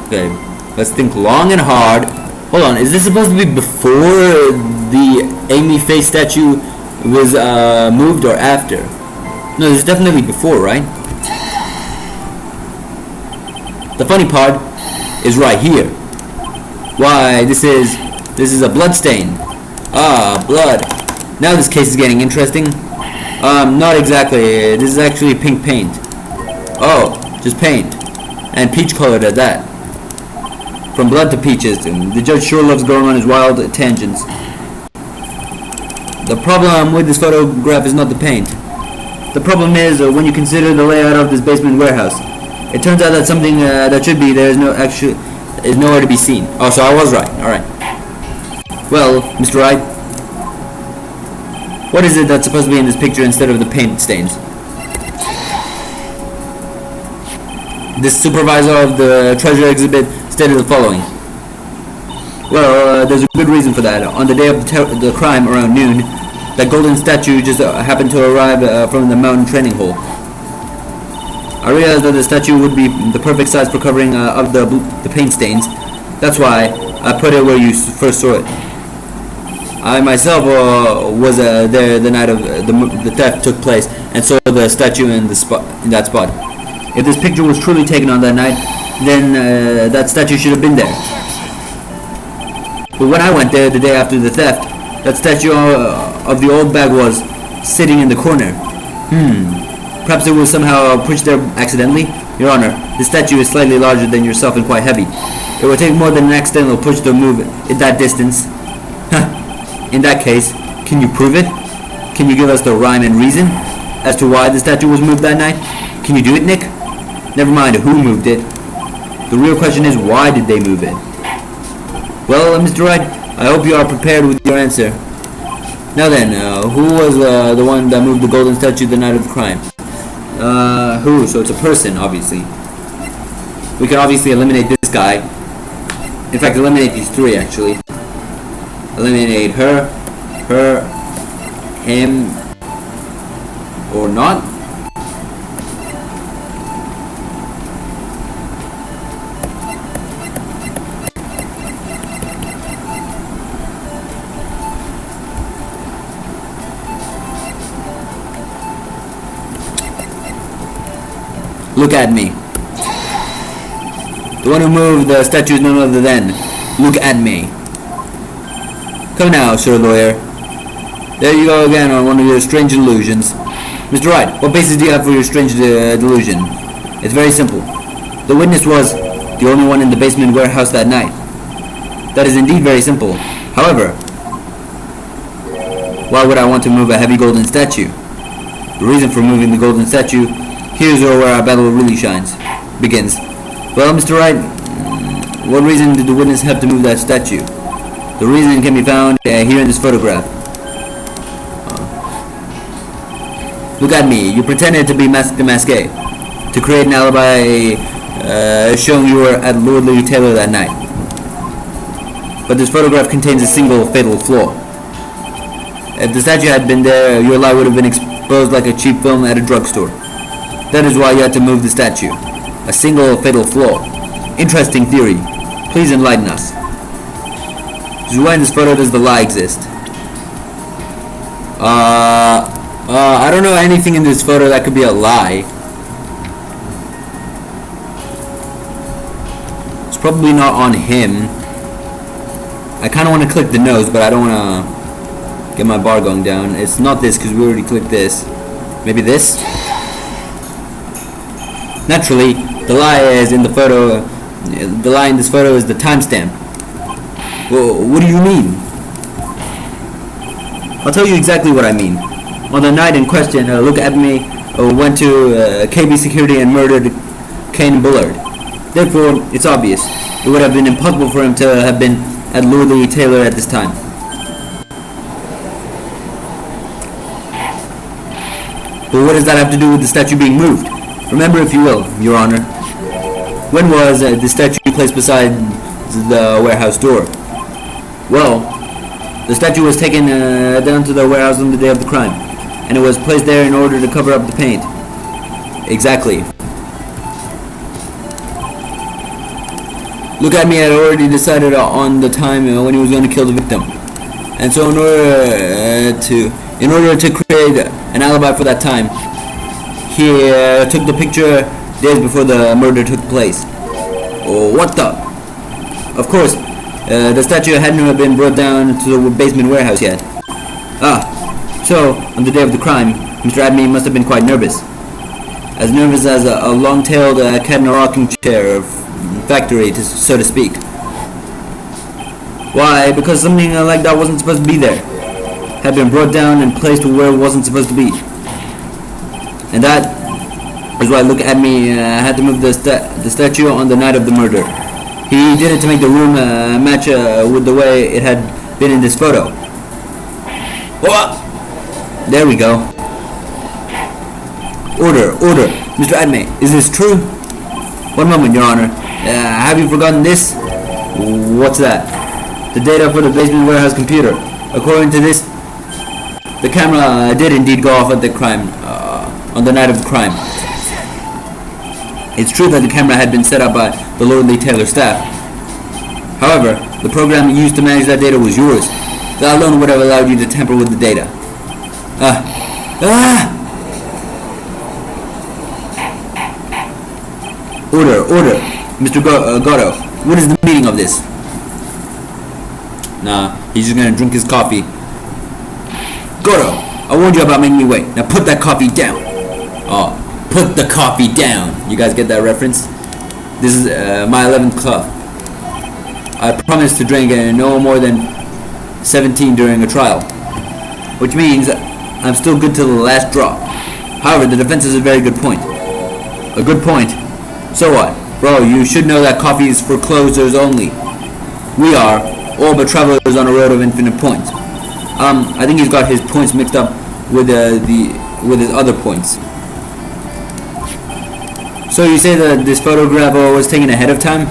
Okay, let's think long and hard. Hold on, is this supposed to be before the Amy face statue was moved or after? No, this is definitely before, right? The funny part is right here. Why, this is a blood stain. Ah, blood. Now this case is getting interesting. Not exactly. This is actually pink paint. Oh, just paint. And peach colored at that. From blood to peaches. The judge sure loves going on his wild tangents. The problem with this photograph is not the paint. The problem is when you consider the layout of this basement warehouse. It turns out that something that should be there is nowhere to be seen. Oh, so I was right. All right. Well, Mr. Wright, what is it that's supposed to be in this picture instead of the paint stains? This supervisor of the treasure exhibit stated the following. Well, there's a good reason for that. On the day of the crime, around noon, that golden statue just happened to arrive from the mountain training hole. I realized that the statue would be the perfect size for covering up the paint stains. That's why I put it where you first saw it. I myself was there the night of the theft took place and saw the statue in that spot. If this picture was truly taken on that night, then that statue should have been there. But when I went there the day after the theft, that statue of the old bag was sitting in the corner. Perhaps it was somehow pushed there accidentally? Your Honor, the statue is slightly larger than yourself and quite heavy. It would take more than an accidental push to move it that distance. In that case, can you prove it? Can you give us the rhyme and reason as to why the statue was moved that night? Can you do it, Nick? Never mind who moved it. The real question is, why did they move it? Well, Mr. Wright, I hope you are prepared with your answer. Now then, who was the one that moved the golden statue the night of the crime? Who? So it's a person, obviously. We can obviously eliminate this guy. In fact, eliminate these 3, actually. Eliminate her, him, or not. Look at me. The one who moved the statue is none other than. Look at me. Come now, Sir Lawyer. There you go again on one of your strange delusions. Mr. Wright, what basis do you have for your strange delusion? It's very simple. The witness was the only one in the basement warehouse that night. That is indeed very simple. However, why would I want to move a heavy golden statue? The reason for moving the golden statue, here's where our battle really begins. Well, Mr. Wright, what reason did the witness have to move that statue? The reason can be found here in this photograph. Look at me. You pretended to be Masqué to create an alibi showing you were at Lord Lee Taylor that night. But this photograph contains a single fatal flaw. If the statue had been there, your lie would have been exposed like a cheap film at a drugstore. That is why you had to move the statue. A single fatal flaw. Interesting theory. Please enlighten us. So why in this photo does the lie exist? I don't know anything in this photo that could be a lie. It's probably not on him. I kind of want to click the nose, but I don't want to get my bar going down. It's not this, because we already clicked this. Maybe this? Naturally, the lie is in the photo. The lie in this photo is the timestamp. Well, what do you mean? I'll tell you exactly what I mean. On the night in question, Look at me went to KB Security and murdered Kane Bullard. Therefore, it's obvious. It would have been impossible for him to have been at Lord Lee Taylor at this time. But what does that have to do with the statue being moved? Remember, if you will, Your Honor. When was the statue placed beside the warehouse door? Well, the statue was taken down to the warehouse on the day of the crime, and it was placed there in order to cover up the paint. Exactly. Look at me had already decided on the time when he was going to kill the victim, and so in order to create an alibi for that time, he took the picture days before the murder took place. Oh, what the? Of course, the statue hadn't been brought down to the basement warehouse yet. So, on the day of the crime, Mr. Abney must have been quite nervous. As nervous as a long-tailed cat in a rocking chair factory, so to speak. Why? Because something like that wasn't supposed to be there. Had been brought down and placed where it wasn't supposed to be. And that is why Look at me had to move the statue on the night of the murder. He did it to make the room match with the way it had been in this photo. Oh! There we go. Order. Mr. Adme, is this true? One moment, Your Honor. Have you forgotten this? What's that? The data for the basement warehouse computer. According to this, the camera did indeed go off at the crime, on the night of the crime. It's true that the camera had been set up by the Lord Lee Taylor staff. However, the program used to manage that data was yours. That alone would have allowed you to tamper with the data. Order. Mr. Gatto, what is the meaning of this? Nah, he's just gonna drink his coffee. Gatto, I warned you about making me wait. Now put that coffee down. Oh, put the coffee down. You guys get that reference? This is my 11th cup. I promised to drink no more than 17 during a trial, which means I'm still good till the last drop. However, the defense has a very good point. A good point? So what? Bro, you should know that coffee is for closers only. We are all but travelers on a road of infinite points. I think he's got his points mixed up with his other points. So you say that this photograph was taken ahead of time,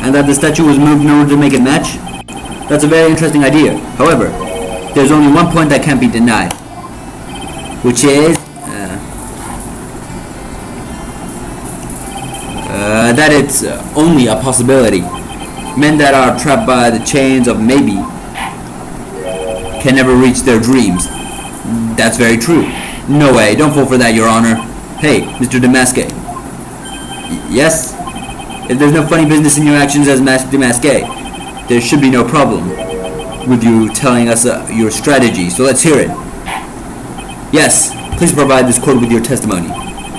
and that the statue was moved in order to make it match? That's a very interesting idea. However, there's only one point that can't be denied, which is that it's only a possibility. Men that are trapped by the chains of maybe can never reach their dreams. That's very true. No way, don't fall for that, Your Honor. Hey, Mr. Damasque, Yes? If there's no funny business in your actions as Mask the Masqué, there should be no problem with you telling us your strategy, so let's hear it. Yes, please provide this court with your testimony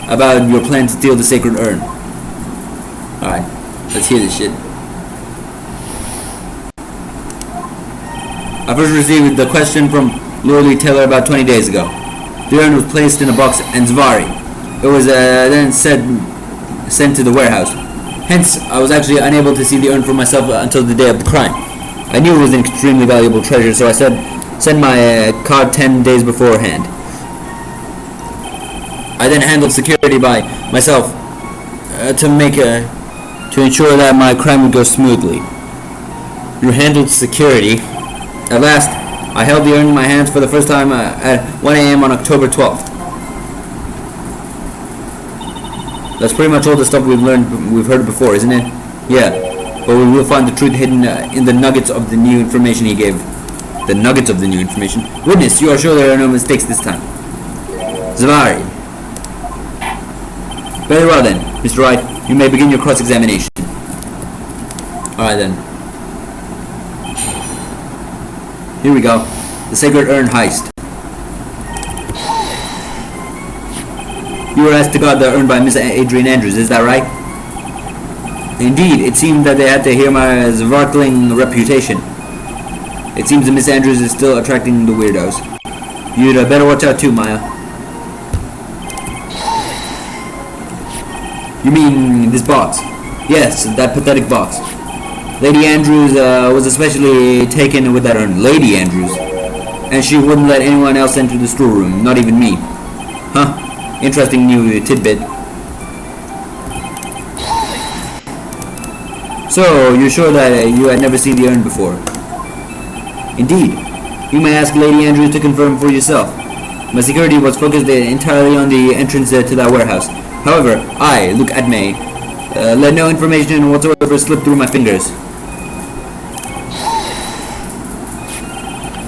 about your plan to steal the sacred urn. Alright, let's hear this shit. I first received the question from Lorley Taylor about 20 days ago. The urn was placed in a box in Zvari. It was then sent to the warehouse. Hence, I was actually unable to see the urn for myself until the day of the crime. I knew it was an extremely valuable treasure, so I sent my card 10 days beforehand. I then handled security by myself to ensure that my crime would go smoothly. You handled security? At last, I held the urn in my hands for the first time at 1 a.m. on October 12th. That's pretty much all the stuff we've heard before, isn't it? Yeah, but we will find the truth hidden in the nuggets of the new information he gave. The nuggets of the new information? Witness, you are sure there are no mistakes this time? Zvari. Very well then, Mr. Wright, you may begin your cross-examination. Alright then. Here we go. The Sacred Urn Heist. You were asked to guard the urn by Miss Adrian Andrews, is that right? Indeed, it seemed that they had to hear my sparkling reputation. It seems that Miss Andrews is still attracting the weirdos. You'd better watch out too, Maya. You mean this box? Yes, that pathetic box. Lady Andrews was especially taken with that urn. Lady Andrews. And she wouldn't let anyone else enter the storeroom, not even me. Huh. Interesting new tidbit. So, you're sure that you had never seen the urn before? Indeed. You may ask Lady Andrews to confirm for yourself. My security was focused entirely on the entrance to that warehouse. However, I, Luke Adme, let no information whatsoever slip through my fingers.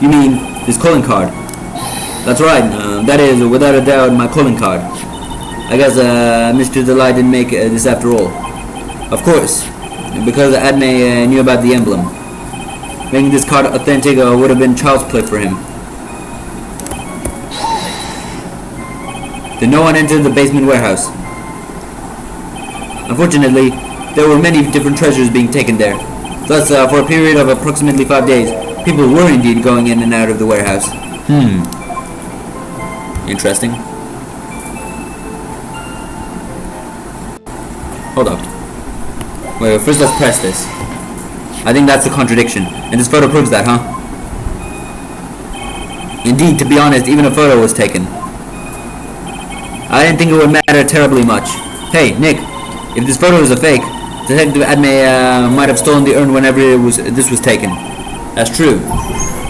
You mean this calling card? That's right, that is without a doubt my calling card. I guess Mr. Delay didn't make this after all. Of course, because Adme knew about the emblem. Making this card authentic would have been child's play for him. Did no one enter the basement warehouse? Unfortunately, there were many different treasures being taken there. Thus, for a period of approximately 5 days, people were indeed going in and out of the warehouse. Interesting. Hold up. Wait, first let's press this. I think that's a contradiction. And this photo proves that, huh? Indeed, to be honest, even a photo was taken. I didn't think it would matter terribly much. Hey, Nick, if this photo is a fake, Detective Adme might have stolen the urn whenever this was taken. That's true.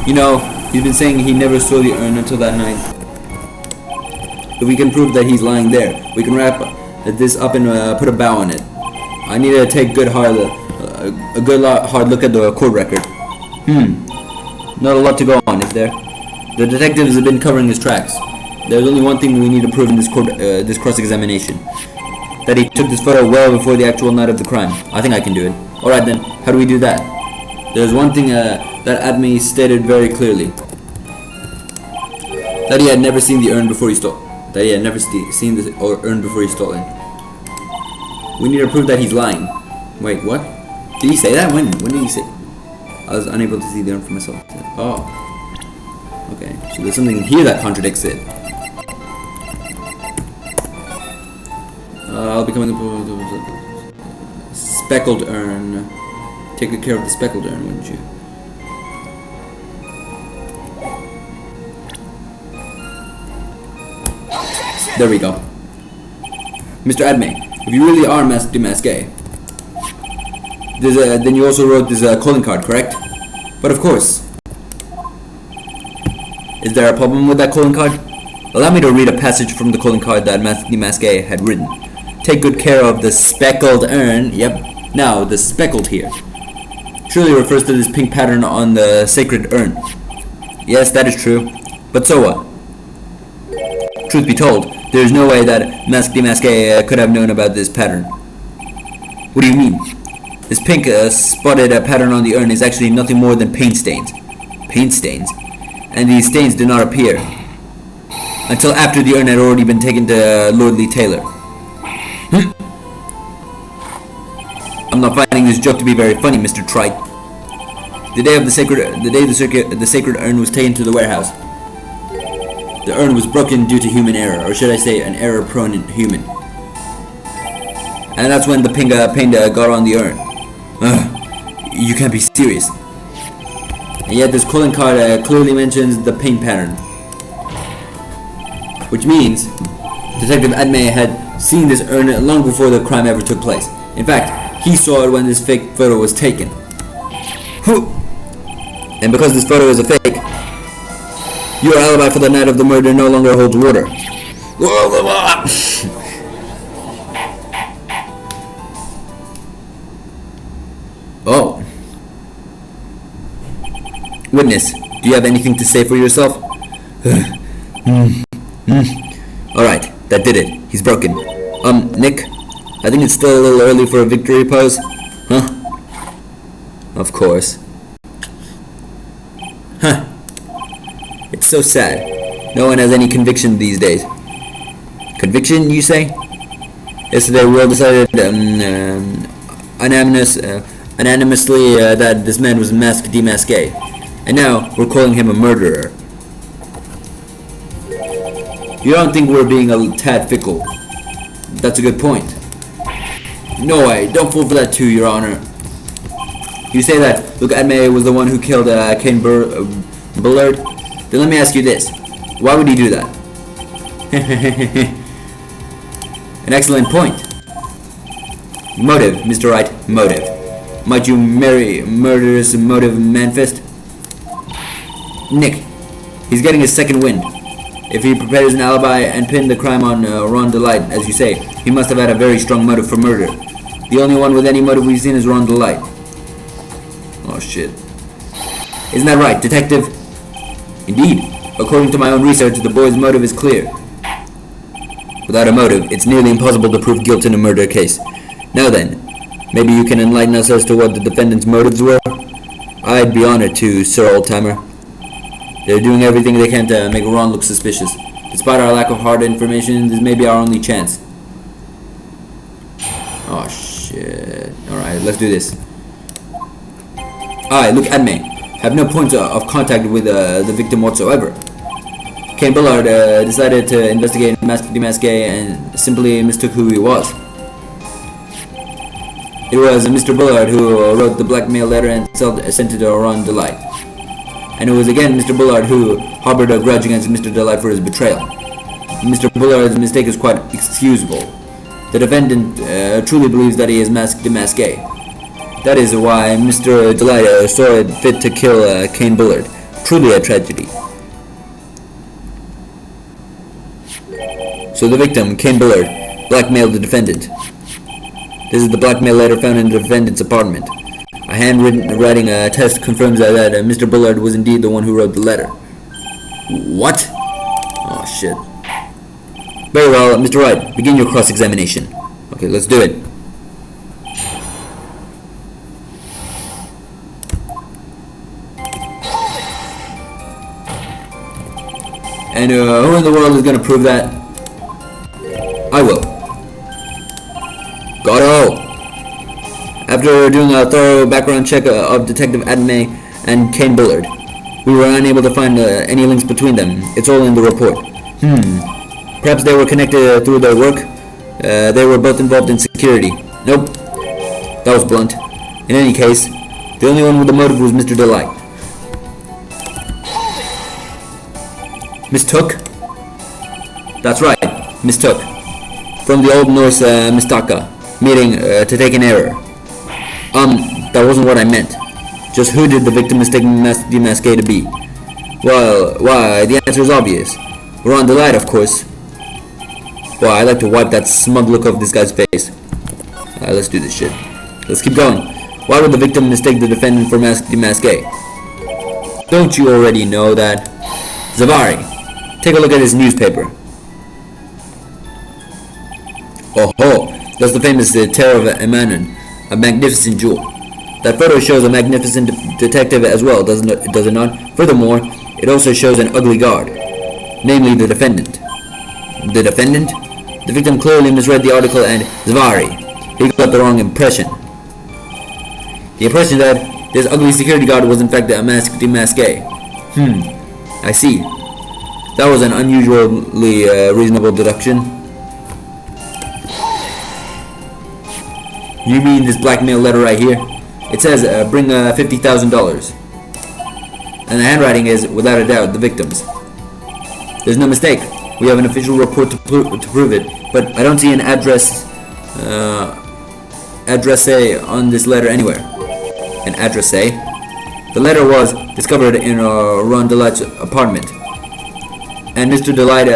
You know, he's been saying he never stole the urn until that night. If we can prove that he's lying there, we can wrap this up and put a bow on it. I need to take a good hard look at the court record. Not a lot to go on, is there? The detectives have been covering his tracks. There's only one thing we need to prove in this cross-examination. That he took this photo well before the actual night of the crime. I think I can do it. Alright then, how do we do that? There's one thing that Adme stated very clearly. That he had never seen the urn before he stole. That he had never seen the urn before he stole it. We need to prove that he's lying. Wait, what? Did he say that? When did he say? I was unable to see the urn for myself. Oh. Okay, so there's something here that contradicts it. I'll be coming to speckled urn. Take good care of the speckled urn, wouldn't you? There we go. Mr. Adme, if you really are Mask the Masqué, then you also wrote this calling card, correct? But of course. Is there a problem with that calling card? Allow me to read a passage from the calling card that Mask the Masqué had written. Take good care of the speckled urn. Yep. Now, the speckled here surely refers to this pink pattern on the sacred urn. Yes, that is true. But so what? Truth be told, there is no way that Mask the Masqué could have known about this pattern. What do you mean? This pink spotted pattern on the urn is actually nothing more than paint stains. Paint stains? And these stains did not appear until after the urn had already been taken to Lordly Taylor. I'm not finding this joke to be very funny, Mr. Wright. The day the sacred urn was taken to the warehouse, the urn was broken due to human error, or should I say, an error-prone human. And that's when the paint got on the urn. You can't be serious. And yet this calling card clearly mentions the paint pattern, which means Detective Adme had seen this urn long before the crime ever took place. In fact, he saw it when this fake photo was taken. And because this photo is a fake, your alibi for the night of the murder no longer holds water. Oh. Witness, do you have anything to say for yourself? Alright, that did it. He's broken. Nick, I think it's still a little early for a victory pose. Huh? Of course. Huh. It's so sad. No one has any conviction these days. Conviction, you say? Yesterday we all decided unanimously that this man was masked demasqué. And now we're calling him a murderer. You don't think we're being a tad fickle? That's a good point. No way, don't fall for that too, Your Honor. You say that Luke Adme was the one who killed Kane Bullard? Then let me ask you this. Why would he do that? An excellent point. Motive, Mr. Wright, motive. Might you marry murderous motive manifest? Nick, he's getting his second wind. If he prepares an alibi and pinned the crime on Ron Delight, as you say, he must have had a very strong motive for murder. The only one with any motive we've seen is Ron Delight. Oh shit. Isn't that right, Detective? Indeed. According to my own research, the boy's motive is clear. Without a motive, it's nearly impossible to prove guilt in a murder case. Now then, maybe you can enlighten us as to what the defendant's motives were? I'd be honored to, Sir Oldtimer. They're doing everything they can to make Ron look suspicious. Despite our lack of hard information, this may be our only chance. Oh shit. Alright, let's do this. I, Luke Adme, have no points of contact with the victim whatsoever. Kane Bullard decided to investigate Mask Demasqué and simply mistook who he was. It was Mr. Bullard who wrote the blackmail letter and sent it to Ron Delight. And it was again Mr. Bullard who harbored a grudge against Mr. Delight for his betrayal. Mr. Bullard's mistake is quite excusable. The defendant truly believes that he is Mask Demasqué. That is why Mr. Delight saw it fit to kill Kane Bullard. Truly a tragedy. So the victim, Kane Bullard, blackmailed the defendant. This is the blackmail letter found in the defendant's apartment. A handwriting test confirms that Mr. Bullard was indeed the one who wrote the letter. What? Oh shit. Very well, Mr. Wright, begin your cross-examination. Okay, let's do it. And who in the world is going to prove that? I will. Got After doing a thorough background check of Detective Adme and Kane Bullard, we were unable to find any links between them. It's all in the report. Perhaps they were connected through their work. They were both involved in security. Nope. That was blunt. In any case, the only one with the motive was Mr. Delight. Mistook? That's right, mistook. From the Old Norse mistaka, meaning to take an error. That wasn't what I meant. Just who did the victim mistake Demasqué to be? Well, why, the answer is obvious. Ron Delight, of course. Well, I like to wipe that smug look off this guy's face. Let's do this shit. Let's keep going. Why would the victim mistake the defendant for Demasqué? Don't you already know that? Zavari, take a look at his newspaper. Oh ho, that's the famous Terror of Emanon. A magnificent jewel. That photo shows a magnificent detective as well, does it not? Furthermore, it also shows an ugly guard, namely the defendant. The defendant? The victim clearly misread the article and Zvari. He got the wrong impression. The impression that this ugly security guard was in fact a masked demasque. I see. That was an unusually reasonable deduction. You mean this blackmail letter right here? It says, bring $50,000. And the handwriting is, without a doubt, the victim's. There's no mistake. We have an official report to prove it, but I don't see an address on this letter anywhere. An address? The letter was discovered in Ron Delight's apartment, and Mr. Delight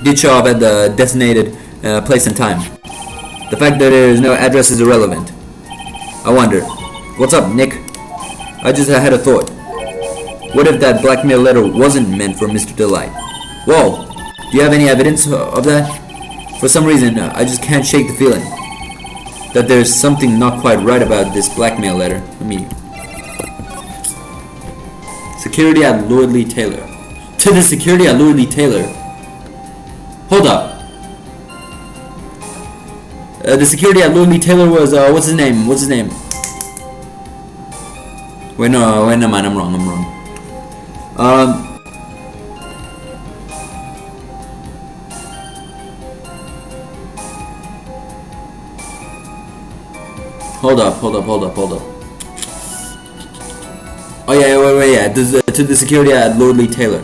did show up at the designated place and time. The fact that there is no address is irrelevant. I wonder. What's up, Nick? I just had a thought. What if that blackmail letter wasn't meant for Mr. Delight? Whoa! Do you have any evidence of that? For some reason, I just can't shake the feeling that there's something not quite right about this blackmail letter. Security at Lordly Taylor. To the security at Lordly Taylor. Hold up. The security at Lordly Taylor was what's his name? Wait, never mind. I'm wrong. Hold up. Oh yeah, wait, yeah. To the security at Lordly Taylor.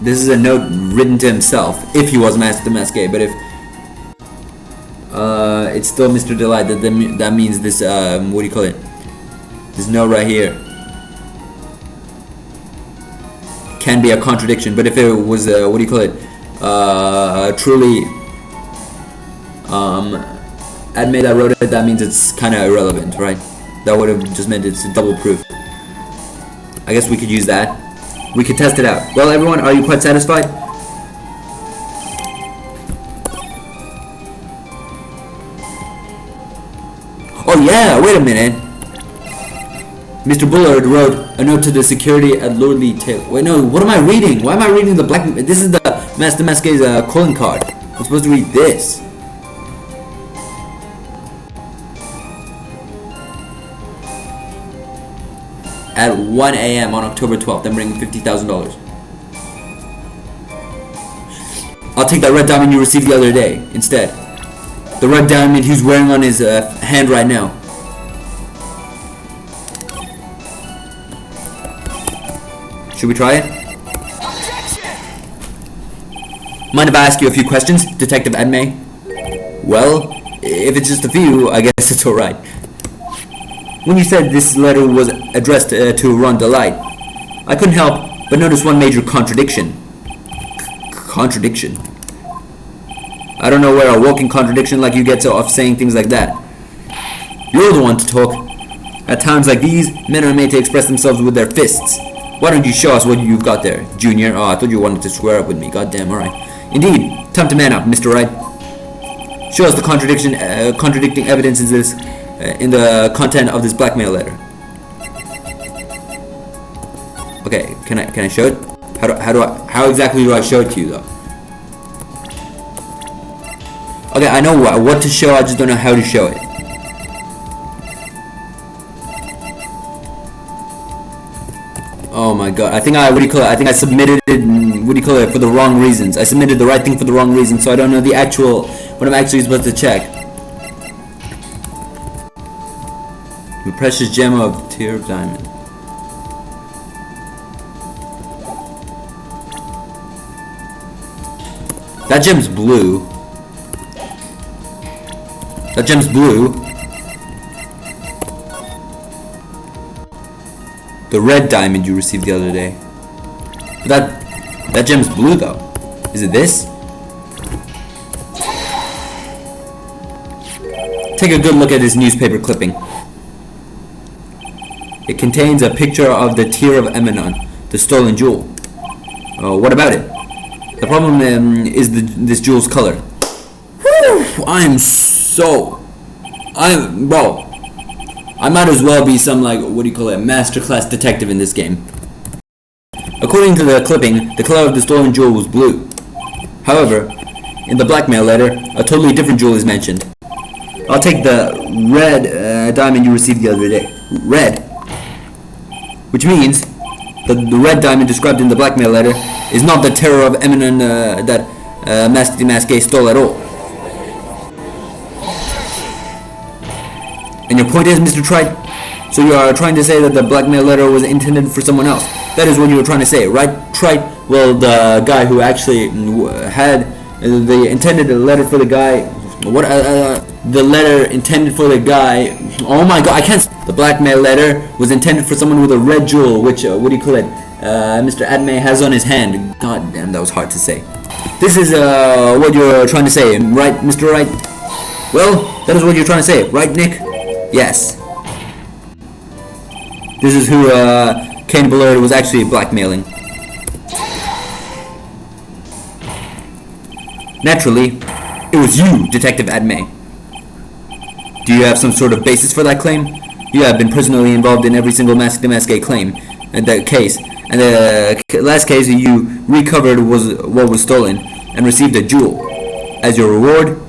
This is a note written to himself, if he was masked demasque, but if it's still Mr. Delight, that means this what do you call it? This note right here can be a contradiction, but if it was what do you call it? Truly admit that wrote it, that means it's kind of irrelevant, right? That would have just meant it's double proof. I guess we could use that. We could test it out. Well, everyone, are you quite satisfied? Oh yeah, wait a minute. Mr. Bullard wrote a note to the security at Lordly Taylor. Wait, no, what am I reading? Why am I reading the black... This is the Master Masque's calling card. I'm supposed to read this. At 1 a.m. on October 12th, I'm bringing $50,000. I'll take that red diamond you received the other day instead. The red diamond he's wearing on his hand right now. Should we try it? Mind if I ask you a few questions, Detective Adme? Well, if it's just a few, I guess it's alright. When you said this letter was addressed to Ron Delight, I couldn't help but notice one major contradiction. Contradiction? I don't know where a walking contradiction like you gets off saying things like that. You're the one to talk. At times like these, men are made to express themselves with their fists. Why don't you show us what you've got there, Junior? Oh, I thought you wanted to square up with me. Goddamn, alright. Indeed, time to man up, Mr. Wright. Show us the contradicting evidence in the content of this blackmail letter. Okay, can I show it? How exactly do I show it to you though? Okay, I know what to show, I just don't know how to show it. Oh my god, I think I submitted it, for the wrong reasons. I submitted the right thing for the wrong reasons, so I don't know what I'm actually supposed to check. The precious gem of tear of diamond. That gem's blue. That gem's blue. The red diamond you received the other day. But that gem's blue though. Is it this? Take a good look at this newspaper clipping. It contains a picture of the Tear of Emanon, the stolen jewel. What about it? The problem is this jewel's color. Whew, bro, I might as well be some, like, what do you call it, masterclass detective in this game. According to the clipping, the color of the stolen jewel was blue. However, in the blackmail letter, a totally different jewel is mentioned. I'll take the red diamond you received the other day. Red? Which means the red diamond described in the blackmail letter is not the terror of Eminon that Master Masqué stole at all. And your point is, Mr. Wright? So you are trying to say that the blackmail letter was intended for someone else? That is what you were trying to say, right, Wright? Well, the guy who actually had the intended letter for the guy, the letter intended for the guy, oh my god, I can't, the blackmail letter was intended for someone with a red jewel, which, what do you call it, Mr. Adme has on his hand. God damn, that was hard to say. This is, what you're trying to say, right, Mr. Wright? Well, that is what you're trying to say, right, Nick? Yes. This is who, Kane Bullard was actually blackmailing. Naturally, it was you, Detective Adme. Do you have some sort of basis for that claim? You have been personally involved in every single Mask the Masqué claim in that case, and the last case you recovered was what was stolen and received a jewel. As your reward?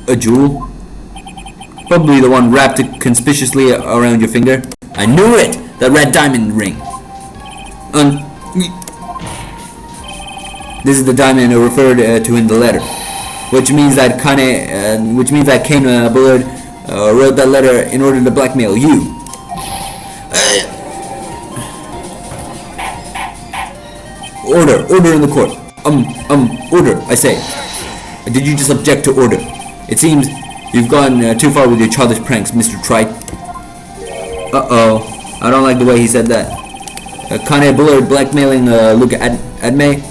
A jewel? Probably the one wrapped conspicuously around your finger. I knew it! The red diamond ring. This is the diamond referred to in the letter, which means that Kane Bullard wrote that letter in order to blackmail you. Order in the court. Order, I say. Did you just object to order? It seems you've gone too far with your childish pranks, Mr. Wright. Uh-oh, I don't like the way he said that. Kane Bullard blackmailing Luke Adme?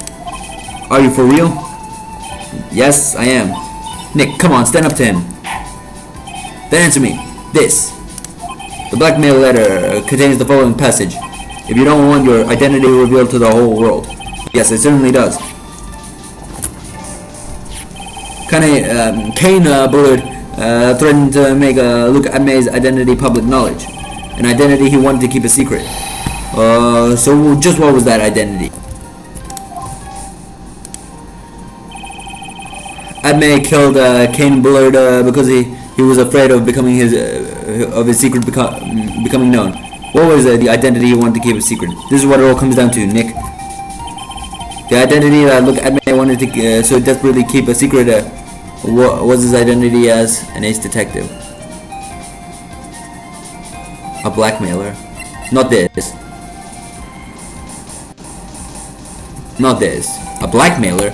Are you for real? Yes, I am. Nick, come on, stand up to him. Then answer me. This. The blackmail letter contains the following passage. If you don't want your identity revealed to the whole world. Yes, it certainly does. Kane Bullard threatened to make Luke Adme's identity public knowledge. An identity he wanted to keep a secret. So just what was that identity? Adme killed Kane Bullard because he was afraid of becoming his secret becoming known. What was the identity he wanted to keep a secret? This is what it all comes down to, Nick. The identity that Luke Adme wanted to so desperately keep a secret was his identity as an ace detective. A blackmailer. Not this. Not this. A blackmailer?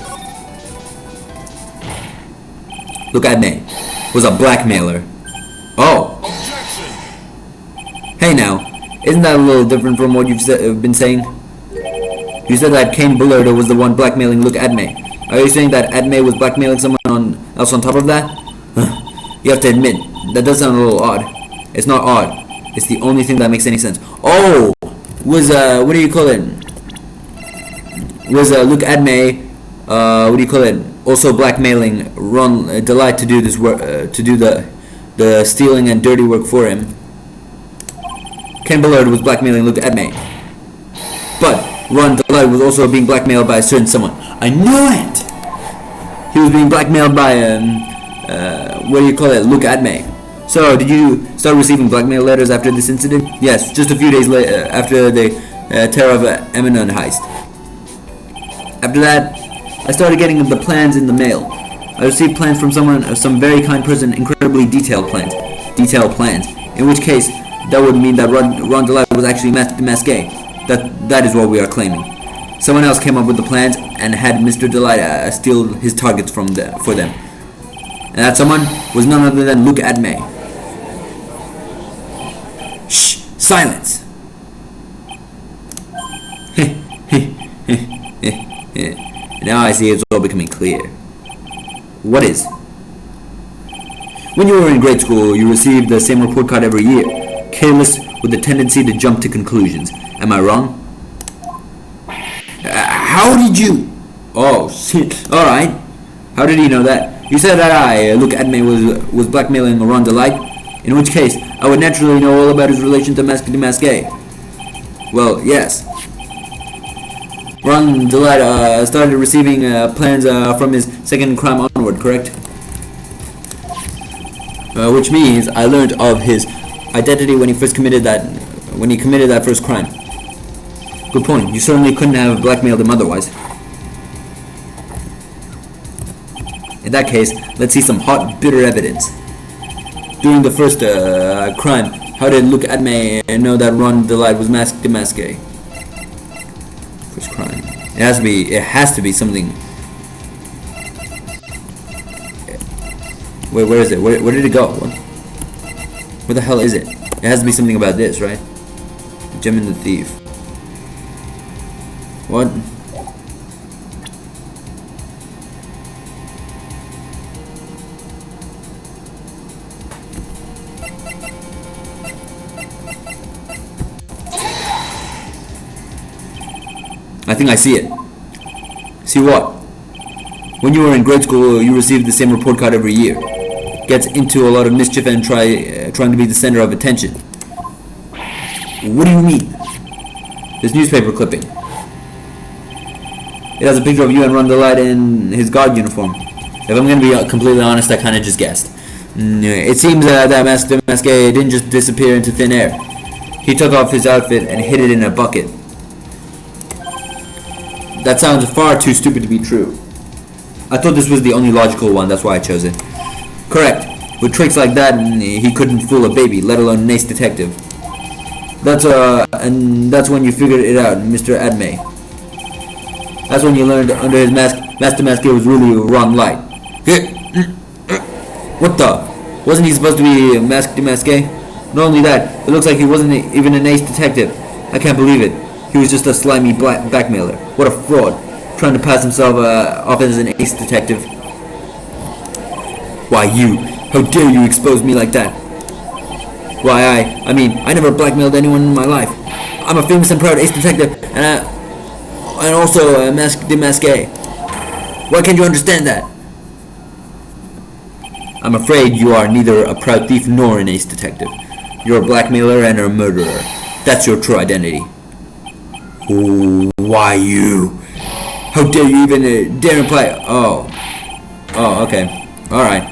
Luke Adme was a blackmailer. Oh. Hey now, isn't that a little different from what you've been saying? You said that Kane Bullard was the one blackmailing Luke Adme. Are you saying that Adme was blackmailing someone else on top of that? You have to admit, that does sound a little odd. It's not odd. It's the only thing that makes any sense. Oh! Was, what do you call it? Was, Luke Adme, what do you call it? Also blackmailing Ron Delight to do this work, to do the stealing and dirty work for him. Ken Bullard was blackmailing Luke Adme. But Ron Delight was also being blackmailed by a certain someone. I knew it! He was being blackmailed by, what do you call it? Luke Adme. So, did you start receiving blackmail letters after this incident? Yes, just a few days later, after the terror of Eminon heist. After that, I started getting the plans in the mail. I received plans from some very kind person, incredibly detailed plans. In which case, that would mean that Ron Delight was actually Masqué. That is what we are claiming. Someone else came up with the plans and had Mr. Delight steal his targets for them. And that someone was none other than Luke Adme. Shh! Silence! Now I see it's all becoming clear. What is? When you were in grade school, you received the same report card every year, careless with a tendency to jump to conclusions. Am I wrong? How did you? Oh, shit. Alright. How did he know that? You said that Luke Adme was blackmailing Ron Delight, in which case, I would naturally know all about his relation to Mask DeMasquet. Well, yes. Ron Delight started receiving plans from his second crime onward, correct? Which means I learned of his identity when he committed that first crime. Good point. You certainly couldn't have blackmailed him otherwise. In that case, let's see some hot, bitter evidence. During the first crime, how did Luke Adme know that Ron Delight was Mask DeMasquet? First crime. It has to be something. Wait, where is it? Where did it go? Where the hell is it? It has to be something about this, right? The gem and the thief. What? I think I see it. See what? When you were in grade school, you received the same report card every year. Gets into a lot of mischief and trying to be the center of attention. What do you mean? This newspaper clipping. It has a picture of you and Ron Delight in his guard uniform. If I'm going to be completely honest, I kind of just guessed. It seems that Mask DeMasquet didn't just disappear into thin air. He took off his outfit and hid it in a bucket. That sounds far too stupid to be true. I thought this was the only logical one, that's why I chose it. Correct. With tricks like that, he couldn't fool a baby, let alone an ace detective. And that's when you figured it out, Mr. Adme. That's when you learned under his mask, Mask DeMasquet was really Ron Light. What the? Wasn't he supposed to be Mask DeMasquet? Not only that, it looks like he wasn't even an ace detective. I can't believe it. He was just a slimy blackmailer. What a fraud. Trying to pass himself off as an ace detective. Why you? How dare you expose me like that? Why I mean, I never blackmailed anyone in my life. I'm a famous and proud ace detective, and also a Mask DeMasquet. Why can't you understand that? I'm afraid you are neither a proud thief nor an ace detective. You're a blackmailer and a murderer. That's your true identity. Oh, why you? How dare you even dare imply? Oh, okay, all right.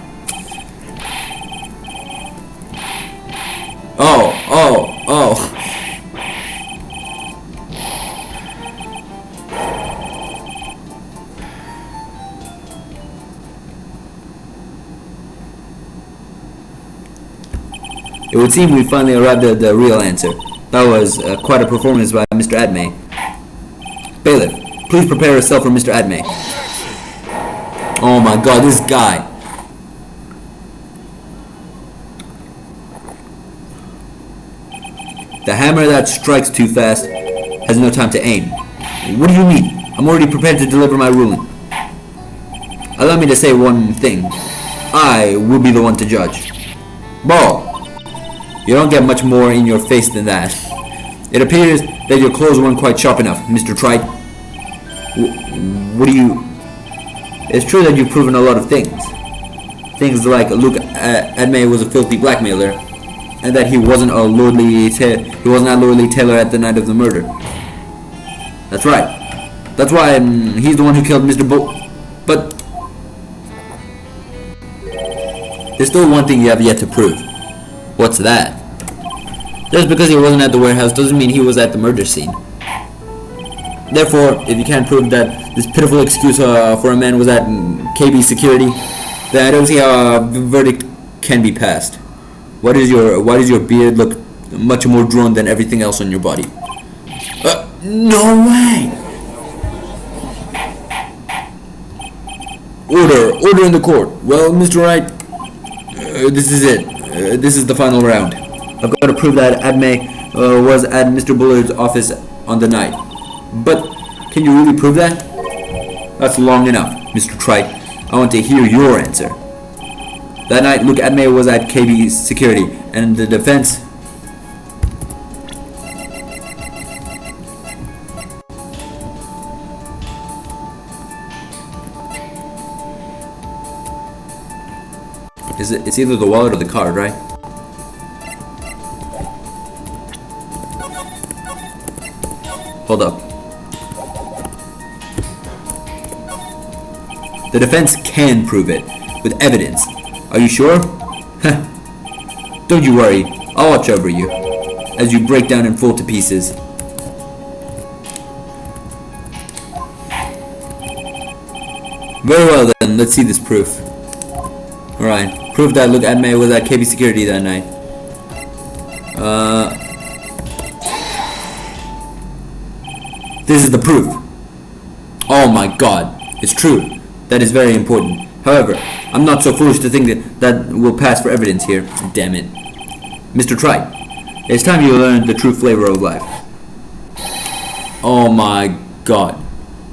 Oh. It would seem we finally arrived at the real answer. That was quite a performance by Mr. Adme. Bailiff, please prepare yourself for Mr. Adme. Oh my god, this guy. The hammer that strikes too fast has no time to aim. What do you mean? I'm already prepared to deliver my ruling. Allow me to say one thing. I will be the one to judge. Ball. You don't get much more in your face than that. It appears that your clothes weren't quite sharp enough, Mr. Wright. What do you... It's true that you've proven a lot of things. Things like Luke Adme was a filthy blackmailer, and that he wasn't a lordly tailor at the night of the murder. That's right. That's why he's the one who killed Mr. But there's still one thing you have yet to prove. What's that? Just because he wasn't at the warehouse doesn't mean he was at the murder scene. Therefore, if you can't prove that this pitiful excuse for a man was at KB security, then I don't see how a verdict can be passed. Why does your beard look much more drawn than everything else on your body? No way! Order in the court. Well, Mr. Wright, this is it. This is the final round. I've got to prove that Adme was at Mr. Bullard's office on the night. But can you really prove that? That's long enough, Mr. Wright. I want to hear your answer. That night, Luke Adme was at KB's security, and the defense... It's either the wallet or the card, right? Hold up. The defense can prove it with evidence. Are you sure? Don't you worry. I'll watch over you as you break down and fall to pieces. Very well then, let's see this proof. Alright, proof that Luke Adme was at KB Security that night. This is the proof. Oh my god, it's true. That is very important. However, I'm not so foolish to think that will pass for evidence here. Damn it. Mr. Wright, it's time you learned the true flavor of life. Oh my god.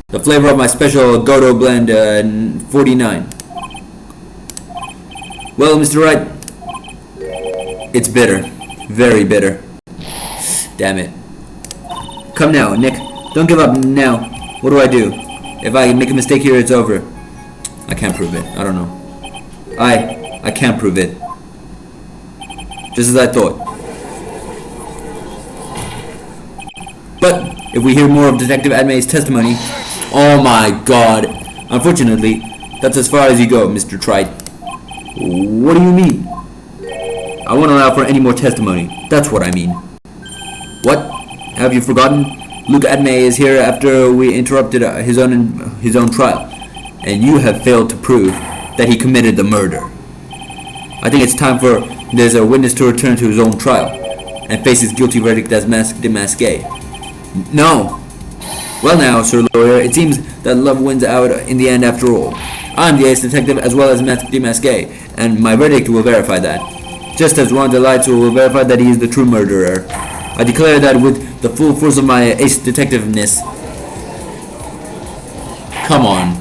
The flavor of my special Godo blend 49. Well, Mr. Wright, it's bitter. Very bitter. Damn it. Come now, Nick. Don't give up now. What do I do? If I make a mistake here, it's over. I can't prove it. I don't know. I can't prove it. Just as I thought. But if we hear more of Detective Adme's testimony... Oh my god. Unfortunately, that's as far as you go, Mr. Wright. What do you mean? I won't allow for any more testimony. That's what I mean. What? Have you forgotten? Luke Adme is here after we interrupted his own trial. And you have failed to prove that he committed the murder. I think it's time for this witness to return to his own trial and face his guilty verdict as masque de masque. No. Well now, Sir Lawyer, it seems that love wins out in the end after all. I'm the ace detective as well as masque de masque, and my verdict will verify that. Just as Ron Delights will verify that he is the true murderer. I declare that with the full force of my ace detectiveness. Come on.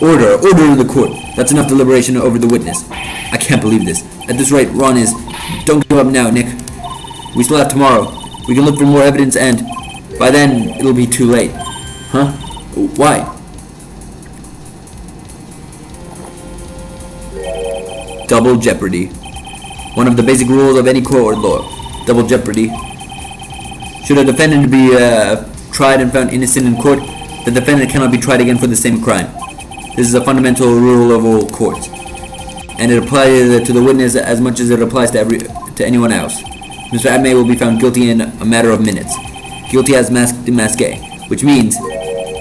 Order in the court. That's enough deliberation over the witness. I can't believe this. At this rate, Ron is... Don't give up now, Nick. We still have tomorrow. We can look for more evidence and... By then, it'll be too late. Huh? Why? Double jeopardy. One of the basic rules of any court law. Double jeopardy. Should a defendant be tried and found innocent in court, the defendant cannot be tried again for the same crime. This is a fundamental rule of all courts, and it applies to the witness as much as it applies to anyone else. Mr. Adme will be found guilty in a matter of minutes. Guilty as masque de masque, which means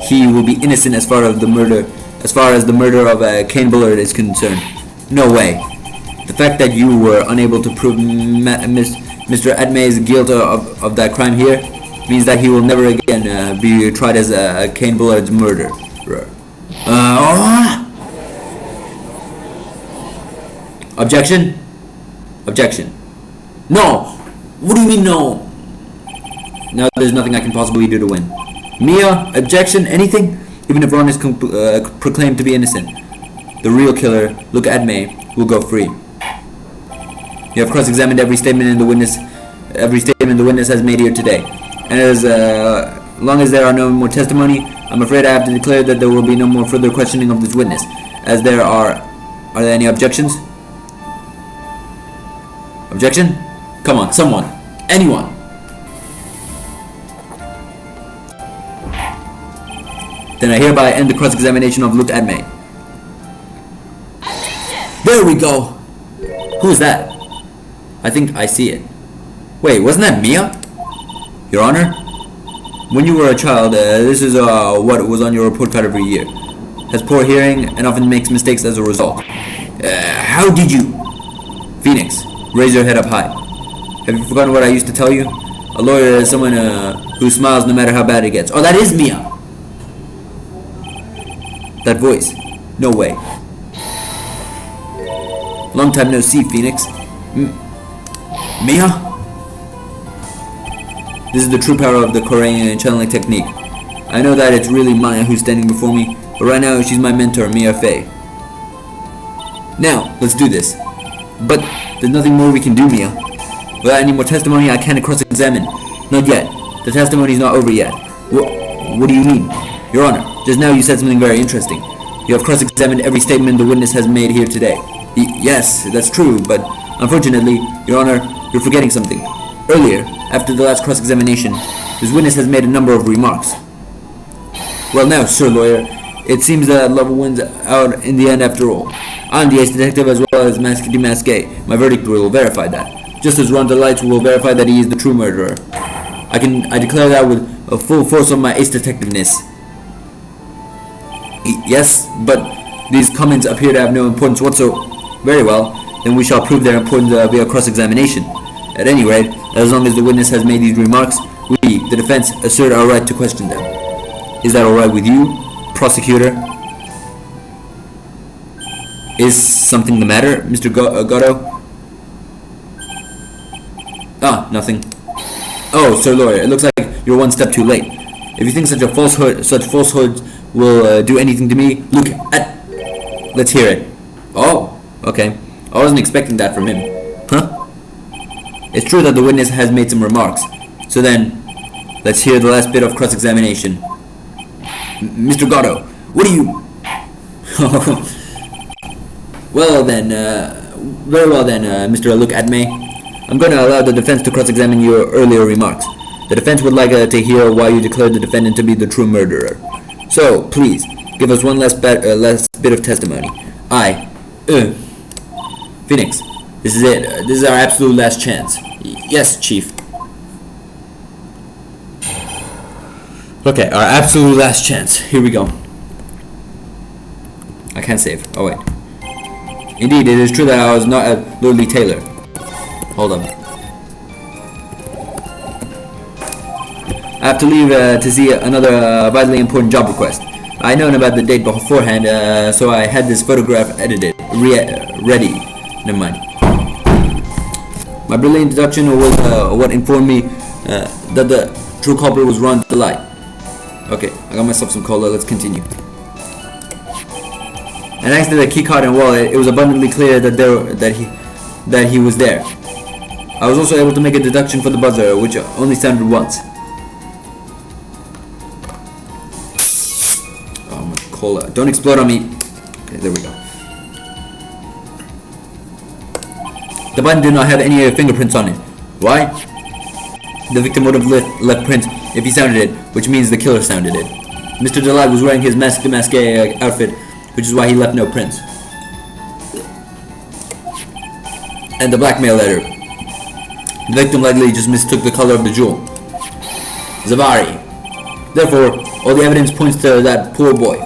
he will be innocent as far as the murder of Kane Bullard is concerned. No way. The fact that you were unable to prove Mr. Adme's guilt of that crime here means that he will never again be tried as Kane Bullard's murderer. Objection? Objection. No! What do you mean no? Now there's nothing I can possibly do to win. Mia? Objection? Anything? Even if Ron is proclaimed to be innocent, the real killer, Luke Adme, will go free. You have cross-examined every statement the witness has made here today. And as long as there are no more testimony, I'm afraid I have to declare that there will be no more further questioning of this witness. As there are there any objections? Objection? Come on, someone. Anyone. Then I hereby end the cross-examination of Luke Adme. There we go! Who's that? I think I see it. Wait, wasn't that Mia? Your Honor? When you were a child, this is what was on your report card every year. Has poor hearing and often makes mistakes as a result. How did you? Phoenix, raise your head up high. Have you forgotten what I used to tell you? A lawyer is someone who smiles no matter how bad it gets. Oh, that is Mia! That voice. No way. Long time no see, Phoenix. Mia? This is the true power of the Korean channeling technique. I know that it's really Maya who's standing before me, but right now she's my mentor, Mia Fey. Now, let's do this. But there's nothing more we can do, Mia. Without any more testimony, I can't cross-examine. Not yet. The testimony's not over yet. What do you mean? Your Honor, just now you said something very interesting. You have cross-examined every statement the witness has made here today. Yes, that's true, but unfortunately, Your Honor, you're forgetting something. Earlier, after the last cross-examination, this witness has made a number of remarks. Well now, Sir Lawyer, it seems that love wins out in the end after all. I'm the ace detective as well as Masque de Masque. My verdict will verify that. Just as Ron Delights will verify that he is the true murderer. I declare that with a full force of my ace detectiveness. Yes, but these comments appear to have no importance whatsoever. Very well, then we shall prove their importance via cross-examination. At any rate, as long as the witness has made these remarks, we, the defense, assert our right to question them. Is that alright with you, prosecutor? Is something the matter, Mr. Gatto? Ah, nothing. Oh, Sir Lawyer, it looks like you're one step too late. If you think such falsehoods will do anything to me, look at... Let's hear it. Oh, okay. I wasn't expecting that from him. Huh? It's true that the witness has made some remarks. So then, let's hear the last bit of cross-examination. Mr. Gatto, what do you... Well then, very well then, Mr. Look at me. I'm going to allow the defense to cross-examine your earlier remarks. The defense would like to hear why you declared the defendant to be the true murderer. So, please, give us one last bit of testimony. Phoenix, this is it. This is our absolute last chance. Yes, Chief. Okay, our absolute last chance. Here we go. I can't save. Oh, wait. Indeed, it is true that I was not a Lord Lee Taylor. Hold on. I have to leave to see another vitally important job request. I known about the date beforehand, so I had this photograph edited, ready. Never mind. My brilliant deduction was what informed me that the true culprit was Ron Delight. Okay, I got myself some cola. Let's continue. And thanks to the keycard and wallet, it was abundantly clear that he was there. I was also able to make a deduction for the buzzer, which only sounded once. Oh, my cola! Don't explode on me. Okay, there we go. The button did not have any fingerprints on it. Why? The victim would have left prints if he sounded it, which means the killer sounded it. Mr. Delight was wearing his Masque de Masque outfit, which is why he left no prints. And the blackmail letter. The victim likely just mistook the color of the jewel. Zavari. Therefore, all the evidence points to that poor boy.